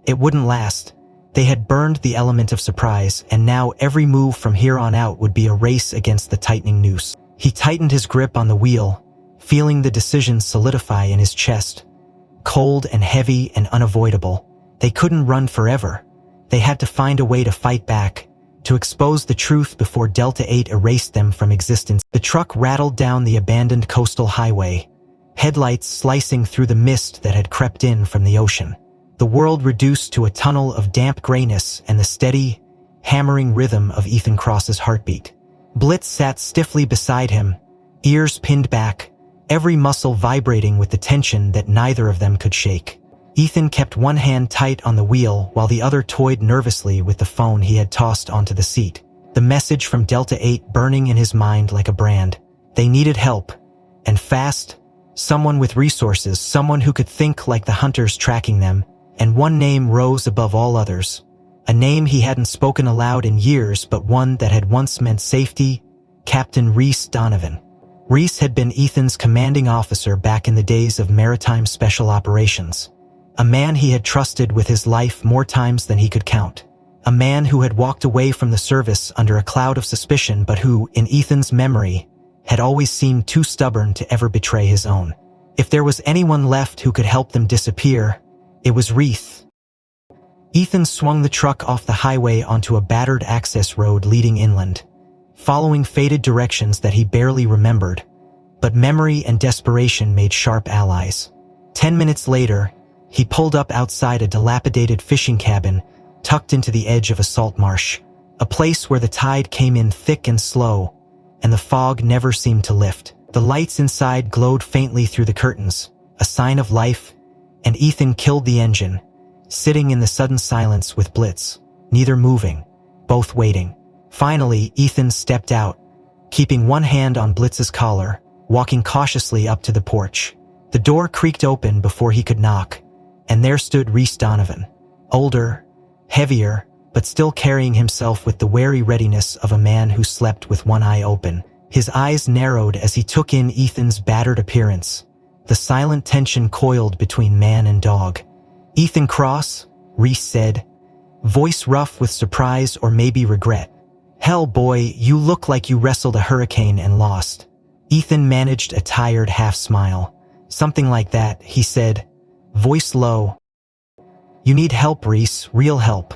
It wouldn't last. They had burned the element of surprise, and now every move from here on out would be a race against the tightening noose. He tightened his grip on the wheel, feeling the decision solidify in his chest. Cold and heavy and unavoidable. They couldn't run forever. They had to find a way to fight back, to expose the truth before Delta 8 erased them from existence. The truck rattled down the abandoned coastal highway, headlights slicing through the mist that had crept in from the ocean. The world reduced to a tunnel of damp grayness and the steady, hammering rhythm of Ethan Cross's heartbeat. Blitz sat stiffly beside him, ears pinned back, every muscle vibrating with the tension that neither of them could shake. Ethan kept one hand tight on the wheel while the other toyed nervously with the phone he had tossed onto the seat. The message from Delta 8 burning in his mind like a brand. They needed help. And fast. Someone with resources, someone who could think like the hunters tracking them. And one name rose above all others. A name he hadn't spoken aloud in years, but one that had once meant safety. Captain Reese Donovan. Reese had been Ethan's commanding officer back in the days of maritime special operations. A man he had trusted with his life more times than he could count. A man who had walked away from the service under a cloud of suspicion but who, in Ethan's memory, had always seemed too stubborn to ever betray his own. If there was anyone left who could help them disappear, it was Reese. Ethan swung the truck off the highway onto a battered access road leading inland, following faded directions that he barely remembered, but memory and desperation made sharp allies. 10 minutes later, he pulled up outside a dilapidated fishing cabin tucked into the edge of a salt marsh, a place where the tide came in thick and slow, and the fog never seemed to lift. The lights inside glowed faintly through the curtains, a sign of life, and Ethan killed the engine, sitting in the sudden silence with Blitz, neither moving, both waiting. Finally, Ethan stepped out, keeping one hand on Blitz's collar, walking cautiously up to the porch. The door creaked open before he could knock, and there stood Reese Donovan, older, heavier, but still carrying himself with the wary readiness of a man who slept with one eye open. His eyes narrowed as he took in Ethan's battered appearance. The silent tension coiled between man and dog. "Ethan Cross," Reese said, voice rough with surprise or maybe regret. "Hell, boy, you look like you wrestled a hurricane and lost." Ethan managed a tired half-smile. "Something like that," he said, voice low. "You need help, Reese, real help."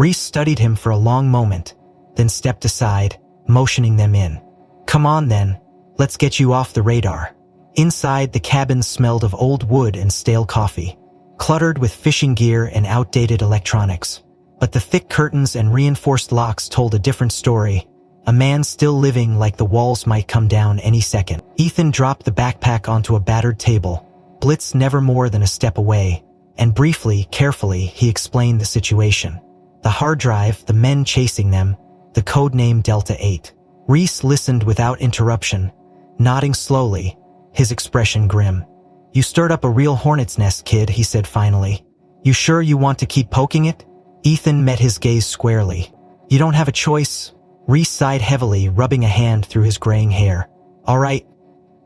Reese studied him for a long moment, then stepped aside, motioning them in. "Come on then, let's get you off the radar." Inside, the cabin smelled of old wood and stale coffee, cluttered with fishing gear and outdated electronics. But the thick curtains and reinforced locks told a different story. A man still living, like the walls might come down any second. Ethan dropped the backpack onto a battered table, Blitz never more than a step away, and briefly, carefully, he explained the situation. The hard drive, the men chasing them, the code name Delta 8. Reese listened without interruption, nodding slowly, his expression grim. "You stirred up a real hornet's nest, kid," he said finally. "You sure you want to keep poking it?" Ethan met his gaze squarely. "You don't have a choice." Reese sighed heavily, rubbing a hand through his graying hair. "All right,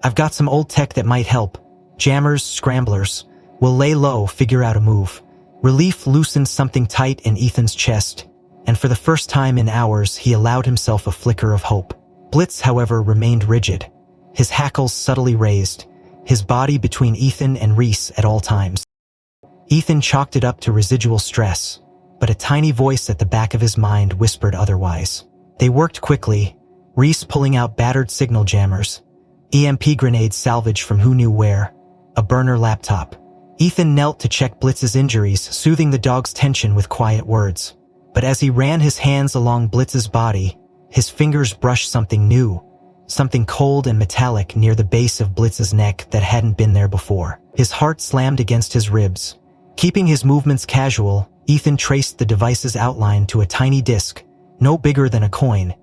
I've got some old tech that might help. Jammers, scramblers. We'll lay low, figure out a move." Relief loosened something tight in Ethan's chest, and for the first time in hours he allowed himself a flicker of hope. Blitz, however, remained rigid, his hackles subtly raised, his body between Ethan and Reese at all times. Ethan chalked it up to residual stress, but a tiny voice at the back of his mind whispered otherwise. They worked quickly, Reese pulling out battered signal jammers, EMP grenades salvaged from who knew where, a burner laptop. Ethan knelt to check Blitz's injuries, soothing the dog's tension with quiet words. But as he ran his hands along Blitz's body, his fingers brushed something new, something cold and metallic near the base of Blitz's neck that hadn't been there before. His heart slammed against his ribs. Keeping his movements casual, Ethan traced the device's outline to a tiny disc, no bigger than a coin,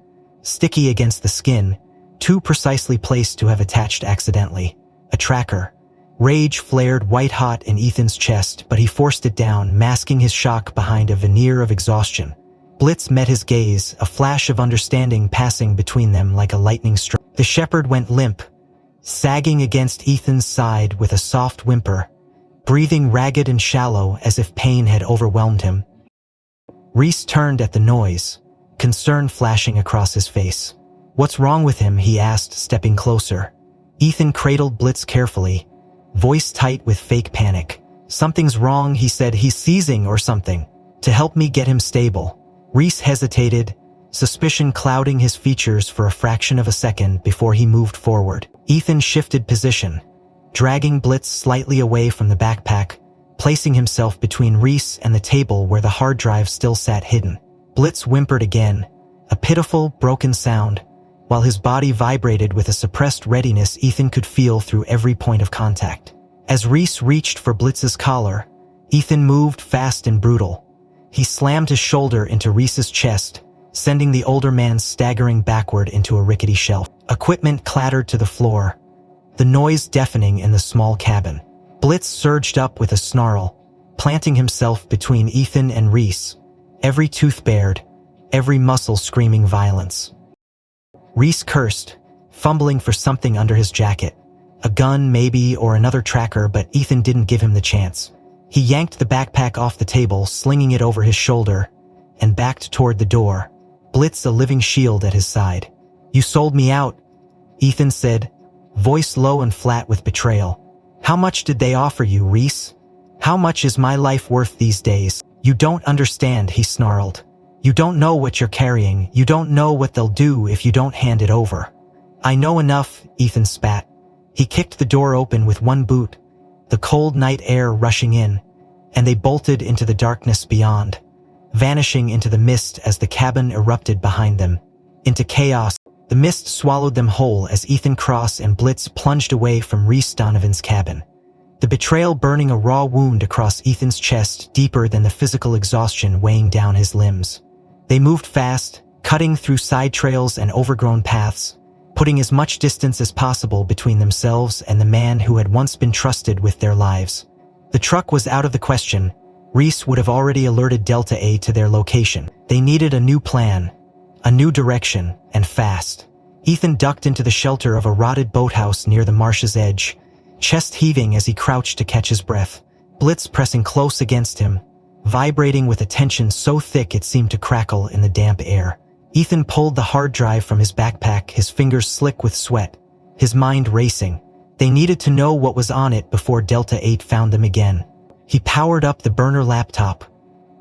sticky against the skin, too precisely placed to have attached accidentally. A tracker. Rage flared white-hot in Ethan's chest, but he forced it down, masking his shock behind a veneer of exhaustion. Blitz met his gaze, a flash of understanding passing between them like a lightning strike. The shepherd went limp, sagging against Ethan's side with a soft whimper, breathing ragged and shallow as if pain had overwhelmed him. Reese turned at the noise, concern flashing across his face. "What's wrong with him?" he asked, stepping closer. Ethan cradled Blitz carefully, voice tight with fake panic. "Something's wrong," he said. "He's seizing or something. To help me get him stable." Reese hesitated, suspicion clouding his features for a fraction of a second before he moved forward. Ethan shifted position, dragging Blitz slightly away from the backpack, placing himself between Reese and the table where the hard drive still sat hidden. Blitz whimpered again, a pitiful, broken sound. While his body vibrated with a suppressed readiness Ethan could feel through every point of contact. As Reese reached for Blitz's collar, Ethan moved fast and brutal. He slammed his shoulder into Reese's chest, sending the older man staggering backward into a rickety shelf. Equipment clattered to the floor, the noise deafening in the small cabin. Blitz surged up with a snarl, planting himself between Ethan and Reese, every tooth bared, every muscle screaming violence. Reese cursed, fumbling for something under his jacket. A gun, maybe, or another tracker, but Ethan didn't give him the chance. He yanked the backpack off the table, slinging it over his shoulder, and backed toward the door, Blitz a living shield at his side. "You sold me out," Ethan said, voice low and flat with betrayal. "How much did they offer you, Reese? How much is my life worth these days?" "You don't understand," he snarled. "You don't know what you're carrying. You don't know what they'll do if you don't hand it over." "I know enough," Ethan spat. He kicked the door open with one boot, the cold night air rushing in, and they bolted into the darkness beyond, vanishing into the mist as the cabin erupted behind them. Into chaos, the mist swallowed them whole as Ethan Cross and Blitz plunged away from Reese Donovan's cabin. The betrayal burning a raw wound across Ethan's chest, deeper than the physical exhaustion weighing down his limbs. They moved fast, cutting through side trails and overgrown paths, putting as much distance as possible between themselves and the man who had once been trusted with their lives. The truck was out of the question. Reese would have already alerted Delta 8 to their location. They needed a new plan, a new direction, and fast. Ethan ducked into the shelter of a rotted boathouse near the marsh's edge, chest heaving as he crouched to catch his breath. Blitz pressing close against him, vibrating with a tension so thick it seemed to crackle in the damp air. Ethan pulled the hard drive from his backpack, his fingers slick with sweat, his mind racing. They needed to know what was on it before Delta 8 found them again. He powered up the burner laptop,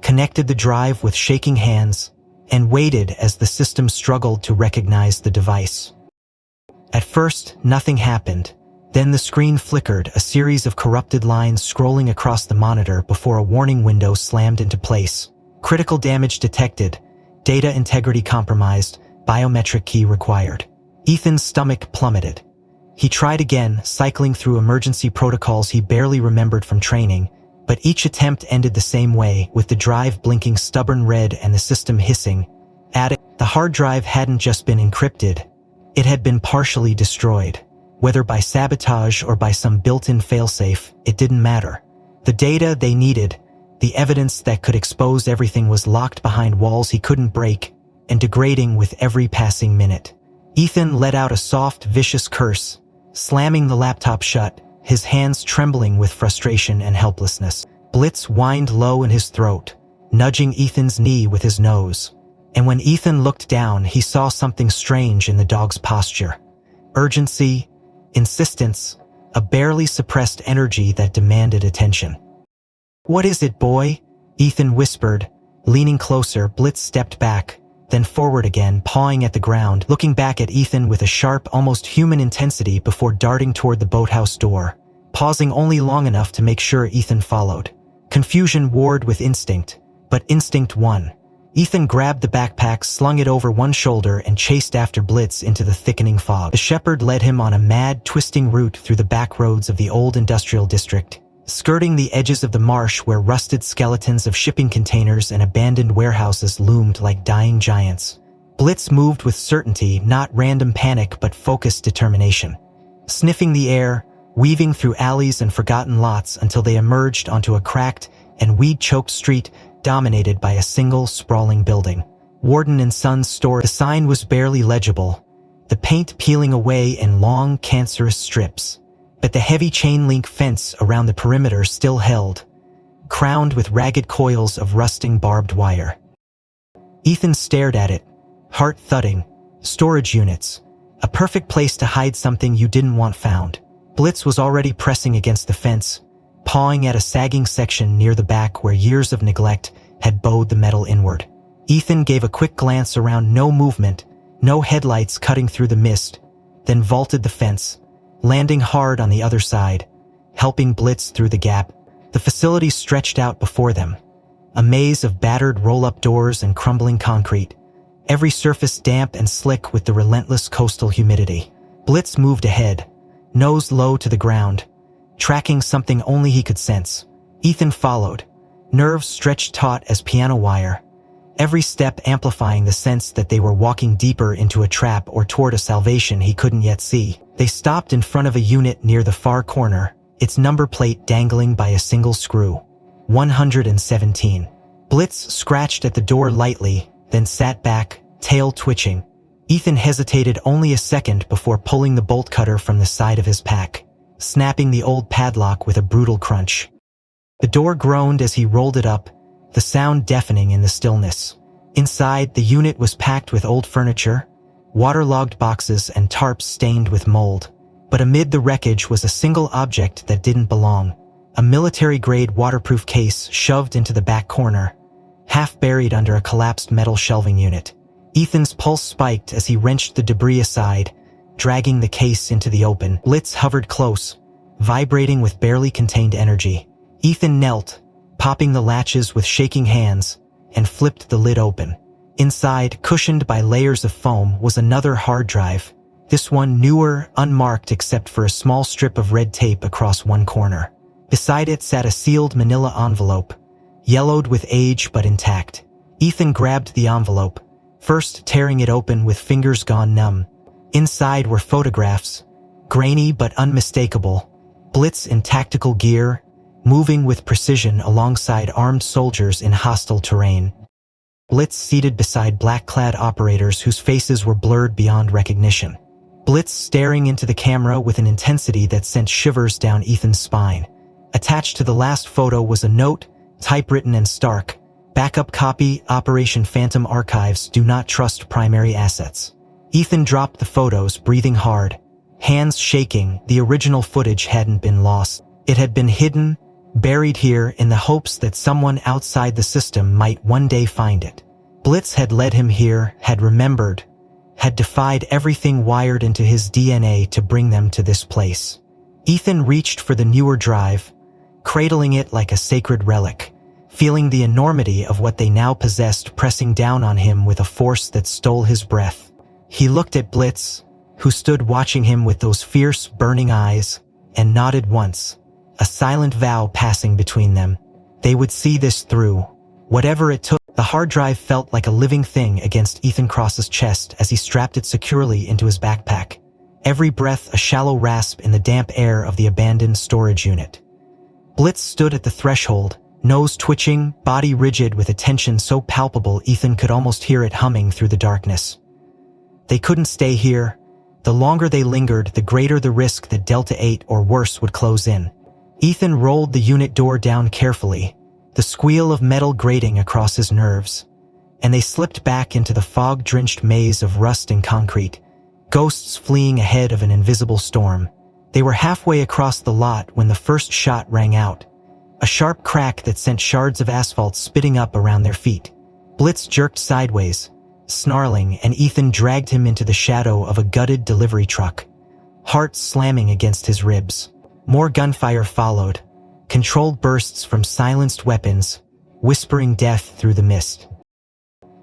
connected the drive with shaking hands, and waited as the system struggled to recognize the device. At first, nothing happened. Then the screen flickered, a series of corrupted lines scrolling across the monitor before a warning window slammed into place. Critical damage detected, data integrity compromised, biometric key required. Ethan's stomach plummeted. He tried again, cycling through emergency protocols he barely remembered from training, but each attempt ended the same way, with the drive blinking stubborn red and the system hissing. The hard drive hadn't just been encrypted, it had been partially destroyed. Whether by sabotage or by some built-in failsafe, it didn't matter. The data they needed, the evidence that could expose everything, was locked behind walls he couldn't break, and degrading with every passing minute. Ethan let out a soft, vicious curse, slamming the laptop shut, his hands trembling with frustration and helplessness. Blitz whined low in his throat, nudging Ethan's knee with his nose. And when Ethan looked down, he saw something strange in the dog's posture. Urgency, insistence, a barely suppressed energy that demanded attention. "What is it, boy?" Ethan whispered, leaning closer. Blitz stepped back, then forward again, pawing at the ground, looking back at Ethan with a sharp, almost human intensity before darting toward the boathouse door, pausing only long enough to make sure Ethan followed. Confusion warred with instinct, but instinct won. Ethan grabbed the backpack, slung it over one shoulder, and chased after Blitz into the thickening fog. The shepherd led him on a mad, twisting route through the back roads of the old industrial district, skirting the edges of the marsh where rusted skeletons of shipping containers and abandoned warehouses loomed like dying giants. Blitz moved with certainty, not random panic but focused determination. Sniffing the air, weaving through alleys and forgotten lots until they emerged onto a cracked and weed-choked street dominated by a single, sprawling building. Warden and Sons store. The sign was barely legible, the paint peeling away in long, cancerous strips. But the heavy chain-link fence around the perimeter still held, crowned with ragged coils of rusting barbed wire. Ethan stared at it, heart thudding. Storage units. A perfect place to hide something you didn't want found. Blitz was already pressing against the fence, pawing at a sagging section near the back where years of neglect had bowed the metal inward. Ethan gave a quick glance around. No movement, no headlights cutting through the mist, then vaulted the fence, landing hard on the other side, helping Blitz through the gap. The facility stretched out before them, a maze of battered roll-up doors and crumbling concrete, every surface damp and slick with the relentless coastal humidity. Blitz moved ahead, nose low to the ground, tracking something only he could sense. Ethan followed, nerves stretched taut as piano wire, every step amplifying the sense that they were walking deeper into a trap or toward a salvation he couldn't yet see. They stopped in front of a unit near the far corner, its number plate dangling by a single screw. 117. Blitz scratched at the door lightly, then sat back, tail twitching. Ethan hesitated only a second before pulling the bolt cutter from the side of his pack, snapping the old padlock with a brutal crunch. The door groaned as he rolled it up, the sound deafening in the stillness. Inside, the unit was packed with old furniture, waterlogged boxes and tarps stained with mold. But amid the wreckage was a single object that didn't belong. A military-grade waterproof case shoved into the back corner, half buried under a collapsed metal shelving unit. Ethan's pulse spiked as he wrenched the debris aside, dragging the case into the open. Blitz hovered close, vibrating with barely contained energy. Ethan knelt, popping the latches with shaking hands, and flipped the lid open. Inside, cushioned by layers of foam, was another hard drive, this one newer, unmarked except for a small strip of red tape across one corner. Beside it sat a sealed manila envelope, yellowed with age but intact. Ethan grabbed the envelope, first tearing it open with fingers gone numb. Inside were photographs, grainy but unmistakable, Blitz in tactical gear, moving with precision alongside armed soldiers in hostile terrain. Blitz seated beside black-clad operators whose faces were blurred beyond recognition. Blitz staring into the camera with an intensity that sent shivers down Ethan's spine. Attached to the last photo was a note, typewritten and stark. Backup copy, Operation Phantom Archives, do not trust primary assets. Ethan dropped the photos, breathing hard, hands shaking. The original footage hadn't been lost. It had been hidden, buried here in the hopes that someone outside the system might one day find it. Blitz had led him here, had remembered, had defied everything wired into his DNA to bring them to this place. Ethan reached for the newer drive, cradling it like a sacred relic, feeling the enormity of what they now possessed pressing down on him with a force that stole his breath. He looked at Blitz, who stood watching him with those fierce, burning eyes, and nodded once, a silent vow passing between them. They would see this through, whatever it took. The hard drive felt like a living thing against Ethan Cross's chest as he strapped it securely into his backpack. Every breath a shallow rasp in the damp air of the abandoned storage unit. Blitz stood at the threshold, nose twitching, body rigid with a tension so palpable Ethan could almost hear it humming through the darkness. They couldn't stay here. The longer they lingered, the greater the risk that Delta 8 or worse would close in. Ethan rolled the unit door down carefully, the squeal of metal grating across his nerves, and they slipped back into the fog-drenched maze of rust and concrete, ghosts fleeing ahead of an invisible storm. They were halfway across the lot when the first shot rang out, a sharp crack that sent shards of asphalt spitting up around their feet. Blitz jerked sideways, snarling, and Ethan dragged him into the shadow of a gutted delivery truck, heart slamming against his ribs. More gunfire followed, controlled bursts from silenced weapons, whispering death through the mist.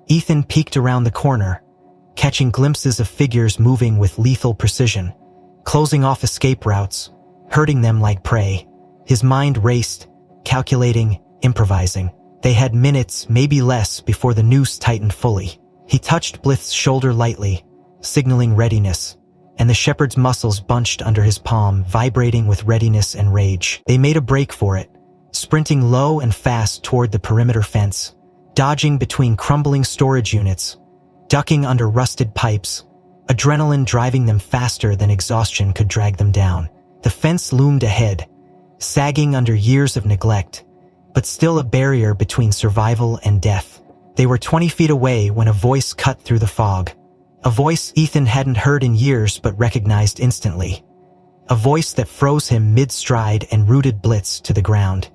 Ethan peeked around the corner, catching glimpses of figures moving with lethal precision, closing off escape routes, herding them like prey. His mind raced, calculating, improvising. They had minutes, maybe less, before the noose tightened fully. He touched Blitz's shoulder lightly, signaling readiness, and the shepherd's muscles bunched under his palm, vibrating with readiness and rage. They made a break for it, sprinting low and fast toward the perimeter fence, dodging between crumbling storage units, ducking under rusted pipes, adrenaline driving them faster than exhaustion could drag them down. The fence loomed ahead, sagging under years of neglect, but still a barrier between survival and death. They were 20 feet away when a voice cut through the fog. A voice Ethan hadn't heard in years but recognized instantly. A voice that froze him mid-stride and rooted Blitz to the ground.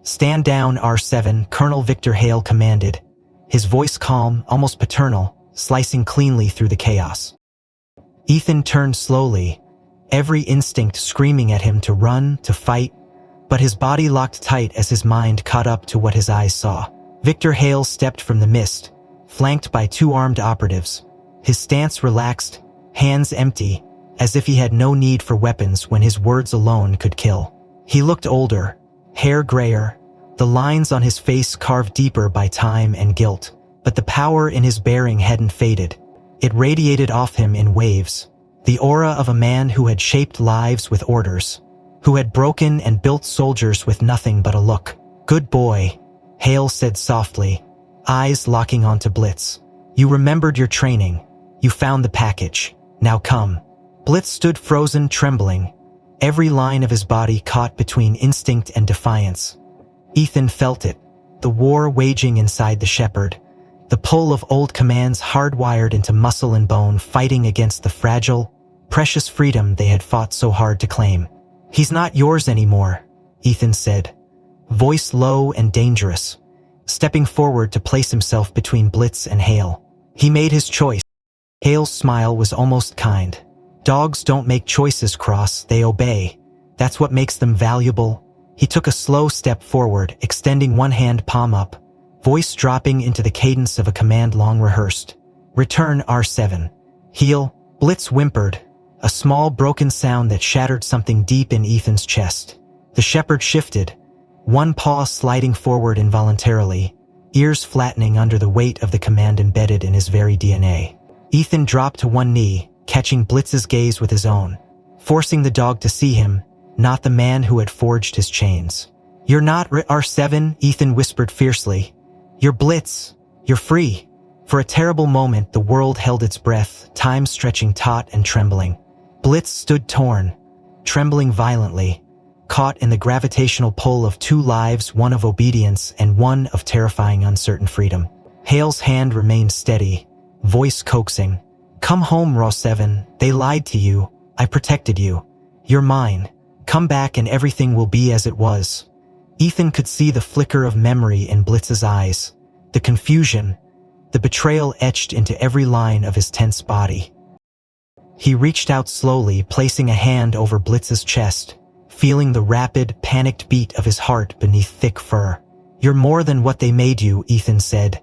"Stand down, R7, Colonel Victor Hale commanded, his voice calm, almost paternal, slicing cleanly through the chaos. Ethan turned slowly, every instinct screaming at him to run, to fight, but his body locked tight as his mind caught up to what his eyes saw. Victor Hale stepped from the mist, flanked by two armed operatives, his stance relaxed, hands empty, as if he had no need for weapons when his words alone could kill. He looked older, hair grayer, the lines on his face carved deeper by time and guilt, but the power in his bearing hadn't faded. It radiated off him in waves, the aura of a man who had shaped lives with orders, who had broken and built soldiers with nothing but a look. "Good boy," Hale said softly, eyes locking onto Blitz. "You remembered your training. You found the package. Now come." Blitz stood frozen, trembling, every line of his body caught between instinct and defiance. Ethan felt it, the war waging inside the shepherd, the pull of old commands hardwired into muscle and bone fighting against the fragile, precious freedom they had fought so hard to claim. "He's not yours anymore," Ethan said, voice low and dangerous, stepping forward to place himself between Blitz and Hale. He made his choice. Hale's smile was almost kind. "Dogs don't make choices, Cross, they obey. That's what makes them valuable." He took a slow step forward, extending one hand palm up, voice dropping into the cadence of a command long rehearsed. "Return, R7. Heel." Blitz whimpered, a small broken sound that shattered something deep in Ethan's chest. The shepherd shifted, one paw sliding forward involuntarily, ears flattening under the weight of the command embedded in his very DNA. Ethan dropped to one knee, catching Blitz's gaze with his own, forcing the dog to see him, not the man who had forged his chains. "You're not R7, Ethan whispered fiercely. "You're Blitz. You're free." For a terrible moment the world held its breath, time stretching taut and trembling. Blitz stood torn, trembling violently, caught in the gravitational pull of two lives, one of obedience and one of terrifying uncertain freedom. Hale's hand remained steady, voice coaxing. "Come home, R7, they lied to you, I protected you. You're mine. Come back and everything will be as it was." Ethan could see the flicker of memory in Blitz's eyes, the confusion, the betrayal etched into every line of his tense body. He reached out slowly, placing a hand over Blitz's chest, feeling the rapid, panicked beat of his heart beneath thick fur. "You're more than what they made you," Ethan said,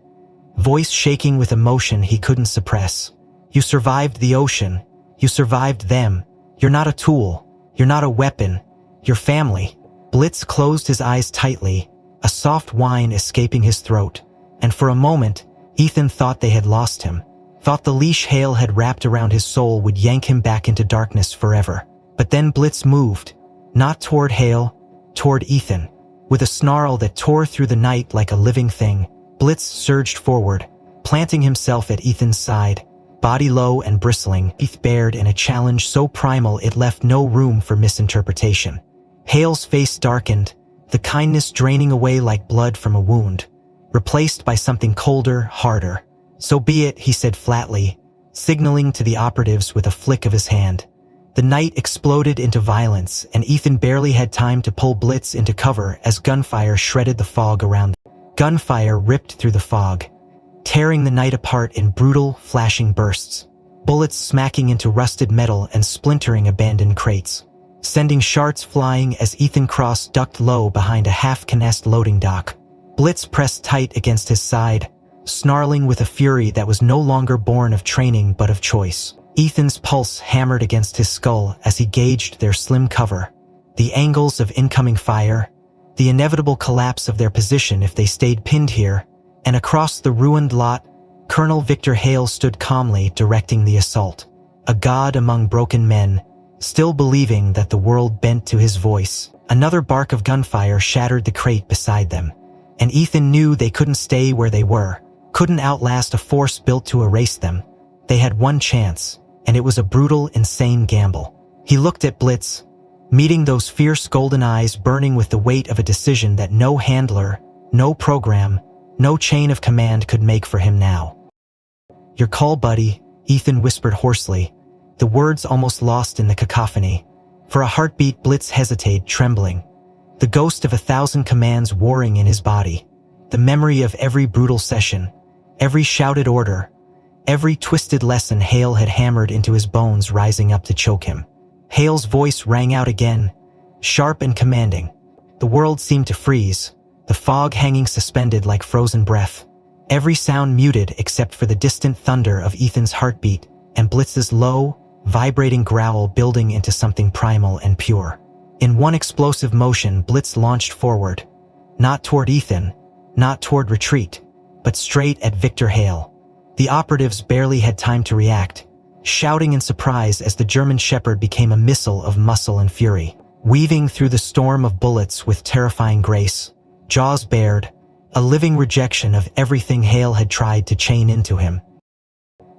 voice shaking with emotion he couldn't suppress. "You survived the ocean. You survived them. You're not a tool. You're not a weapon. You're family." Blitz closed his eyes tightly, a soft whine escaping his throat, and for a moment, Ethan thought they had lost him, thought the leash Hale had wrapped around his soul would yank him back into darkness forever. But then Blitz moved, not toward Hale, toward Ethan. With a snarl that tore through the night like a living thing, Blitz surged forward, planting himself at Ethan's side, body low and bristling, teeth bared in a challenge so primal it left no room for misinterpretation. Hale's face darkened, the kindness draining away like blood from a wound, replaced by something colder, harder. "So be it," he said flatly, signaling to the operatives with a flick of his hand. The night exploded into violence, and Ethan barely had time to pull Blitz into cover as gunfire shredded the fog around them. Gunfire ripped through the fog, tearing the night apart in brutal, flashing bursts, bullets smacking into rusted metal and splintering abandoned crates, sending shards flying as Ethan Cross ducked low behind a half-canessed loading dock. Blitz pressed tight against his side, snarling with a fury that was no longer born of training but of choice. Ethan's pulse hammered against his skull as he gauged their slim cover, the angles of incoming fire, the inevitable collapse of their position if they stayed pinned here, and across the ruined lot, Colonel Victor Hale stood calmly directing the assault, a god among broken men, still believing that the world bent to his voice. Another bark of gunfire shattered the crate beside them, and Ethan knew they couldn't stay where they were, couldn't outlast a force built to erase them. They had one chance, and it was a brutal, insane gamble. He looked at Blitz, meeting those fierce golden eyes burning with the weight of a decision that no handler, no program, no chain of command could make for him now. "Your call, buddy," Ethan whispered hoarsely, the words almost lost in the cacophony. For a heartbeat, Blitz hesitated, trembling, the ghost of 1,000 commands warring in his body, the memory of every brutal session, every shouted order, every twisted lesson Hale had hammered into his bones rising up to choke him. Hale's voice rang out again, sharp and commanding. The world seemed to freeze, the fog hanging suspended like frozen breath. Every sound muted except for the distant thunder of Ethan's heartbeat and Blitz's low, vibrating growl building into something primal and pure. In one explosive motion, Blitz launched forward, not toward Ethan, not toward retreat, but straight at Victor Hale. The operatives barely had time to react, shouting in surprise as the German Shepherd became a missile of muscle and fury, weaving through the storm of bullets with terrifying grace, jaws bared, a living rejection of everything Hale had tried to chain into him.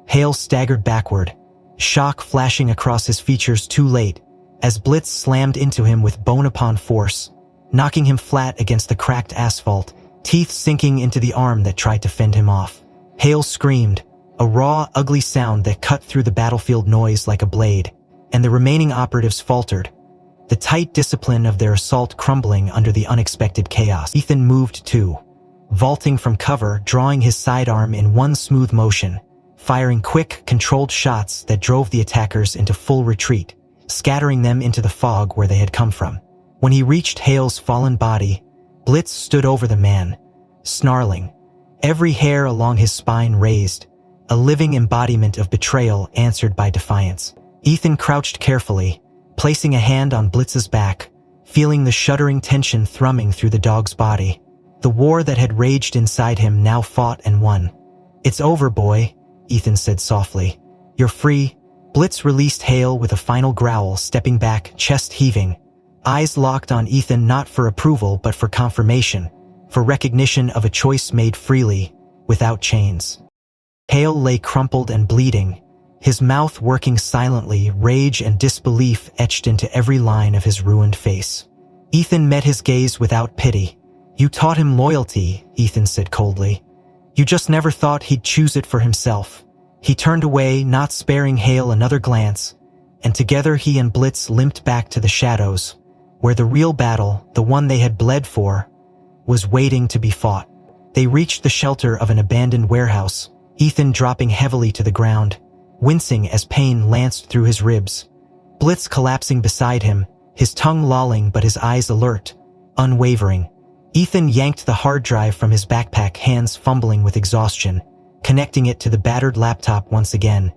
Hale staggered backward, shock flashing across his features too late, as Blitz slammed into him with bone-upon force, knocking him flat against the cracked asphalt, teeth sinking into the arm that tried to fend him off. Hale screamed, a raw, ugly sound that cut through the battlefield noise like a blade, and the remaining operatives faltered, the tight discipline of their assault crumbling under the unexpected chaos. Ethan moved too, vaulting from cover, drawing his sidearm in one smooth motion, firing quick, controlled shots that drove the attackers into full retreat, scattering them into the fog where they had come from. When he reached Hale's fallen body, Blitz stood over the man, snarling, every hair along his spine raised, a living embodiment of betrayal answered by defiance. Ethan crouched carefully, placing a hand on Blitz's back, feeling the shuddering tension thrumming through the dog's body. The war that had raged inside him now fought and won. "It's over, boy," Ethan said softly. "You're free." Blitz released Hale with a final growl, stepping back, chest heaving, eyes locked on Ethan not for approval but for confirmation, for recognition of a choice made freely, without chains. Hale lay crumpled and bleeding, his mouth working silently, rage and disbelief etched into every line of his ruined face. Ethan met his gaze without pity. "You taught him loyalty," Ethan said coldly. "You just never thought he'd choose it for himself." He turned away, not sparing Hale another glance, and together he and Blitz limped back to the shadows, where the real battle, the one they had bled for, was waiting to be fought. They reached the shelter of an abandoned warehouse, Ethan dropping heavily to the ground, wincing as pain lanced through his ribs. Blitz collapsing beside him, his tongue lolling but his eyes alert, unwavering. Ethan yanked the hard drive from his backpack, hands fumbling with exhaustion, connecting it to the battered laptop once again,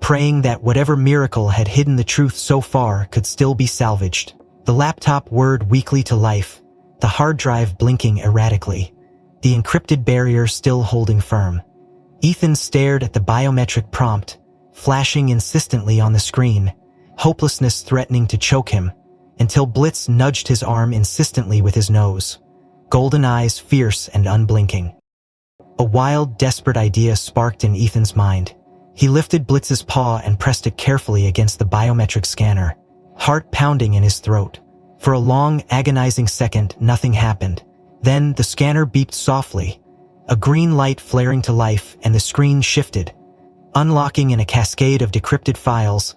praying that whatever miracle had hidden the truth so far could still be salvaged. The laptop whirred weakly to life, the hard drive blinking erratically, the encrypted barrier still holding firm. Ethan stared at the biometric prompt, flashing insistently on the screen, hopelessness threatening to choke him, until Blitz nudged his arm insistently with his nose, golden eyes fierce and unblinking. A wild, desperate idea sparked in Ethan's mind. He lifted Blitz's paw and pressed it carefully against the biometric scanner, heart pounding in his throat. For a long, agonizing second, nothing happened. Then the scanner beeped softly, a green light flaring to life, and the screen shifted, unlocking in a cascade of decrypted files,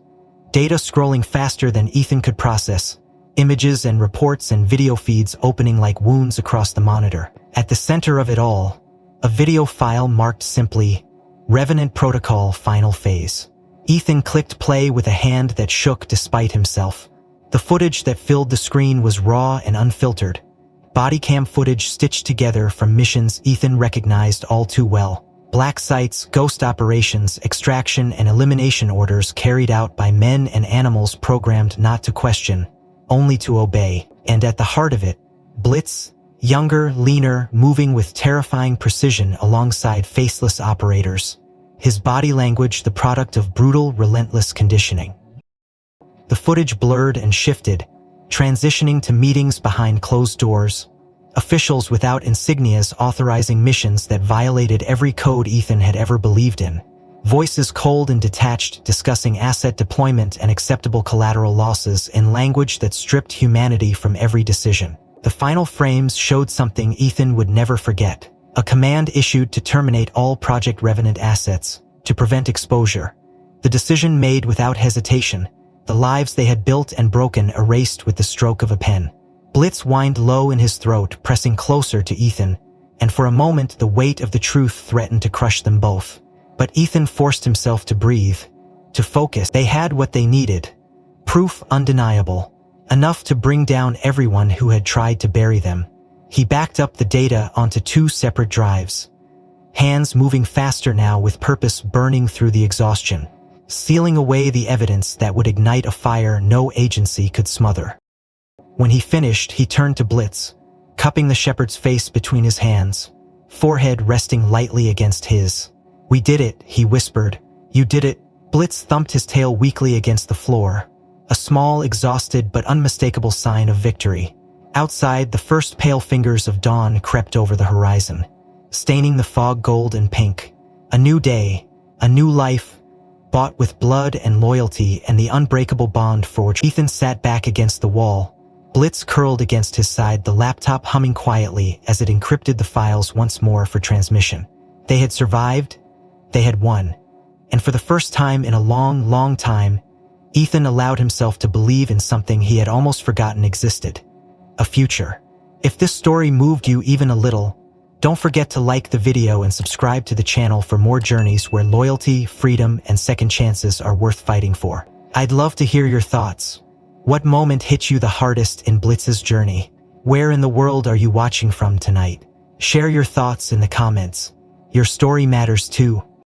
data scrolling faster than Ethan could process, images and reports and video feeds opening like wounds across the monitor. At the center of it all, a video file marked simply, Revenant Protocol Final Phase. Ethan clicked play with a hand that shook despite himself. The footage that filled the screen was raw and unfiltered, bodycam footage stitched together from missions Ethan recognized all too well. Black sites, ghost operations, extraction and elimination orders carried out by men and animals programmed not to question, only to obey. And at the heart of it, Blitz, younger, leaner, moving with terrifying precision alongside faceless operators. His body language the product of brutal, relentless conditioning. The footage blurred and shifted, transitioning to meetings behind closed doors, officials without insignias authorizing missions that violated every code Ethan had ever believed in, voices cold and detached discussing asset deployment and acceptable collateral losses in language that stripped humanity from every decision. The final frames showed something Ethan would never forget. A command issued to terminate all Project Revenant assets, to prevent exposure. The decision made without hesitation, the lives they had built and broken erased with the stroke of a pen. Blitz whined low in his throat, pressing closer to Ethan, and for a moment the weight of the truth threatened to crush them both. But Ethan forced himself to breathe, to focus. They had what they needed. Proof undeniable. Enough to bring down everyone who had tried to bury them. He backed up the data onto 2 separate drives. Hands moving faster now with purpose burning through the exhaustion, sealing away the evidence that would ignite a fire no agency could smother. When he finished, he turned to Blitz, cupping the shepherd's face between his hands, forehead resting lightly against his. "We did it," he whispered. "You did it." Blitz thumped his tail weakly against the floor, a small, exhausted but unmistakable sign of victory. Outside, the first pale fingers of dawn crept over the horizon, staining the fog gold and pink. A new day, a new life, bought with blood and loyalty and the unbreakable bond forged. Ethan sat back against the wall, Blitz curled against his side, the laptop humming quietly as it encrypted the files once more for transmission. They had survived, they had won, and for the first time in a long, long time, Ethan allowed himself to believe in something he had almost forgotten existed. A future. If this story moved you even a little, don't forget to like the video and subscribe to the channel for more journeys where loyalty, freedom, and second chances are worth fighting for. I'd love to hear your thoughts. What moment hit you the hardest in Blitz's journey? Where in the world are you watching from tonight? Share your thoughts in the comments. Your story matters too.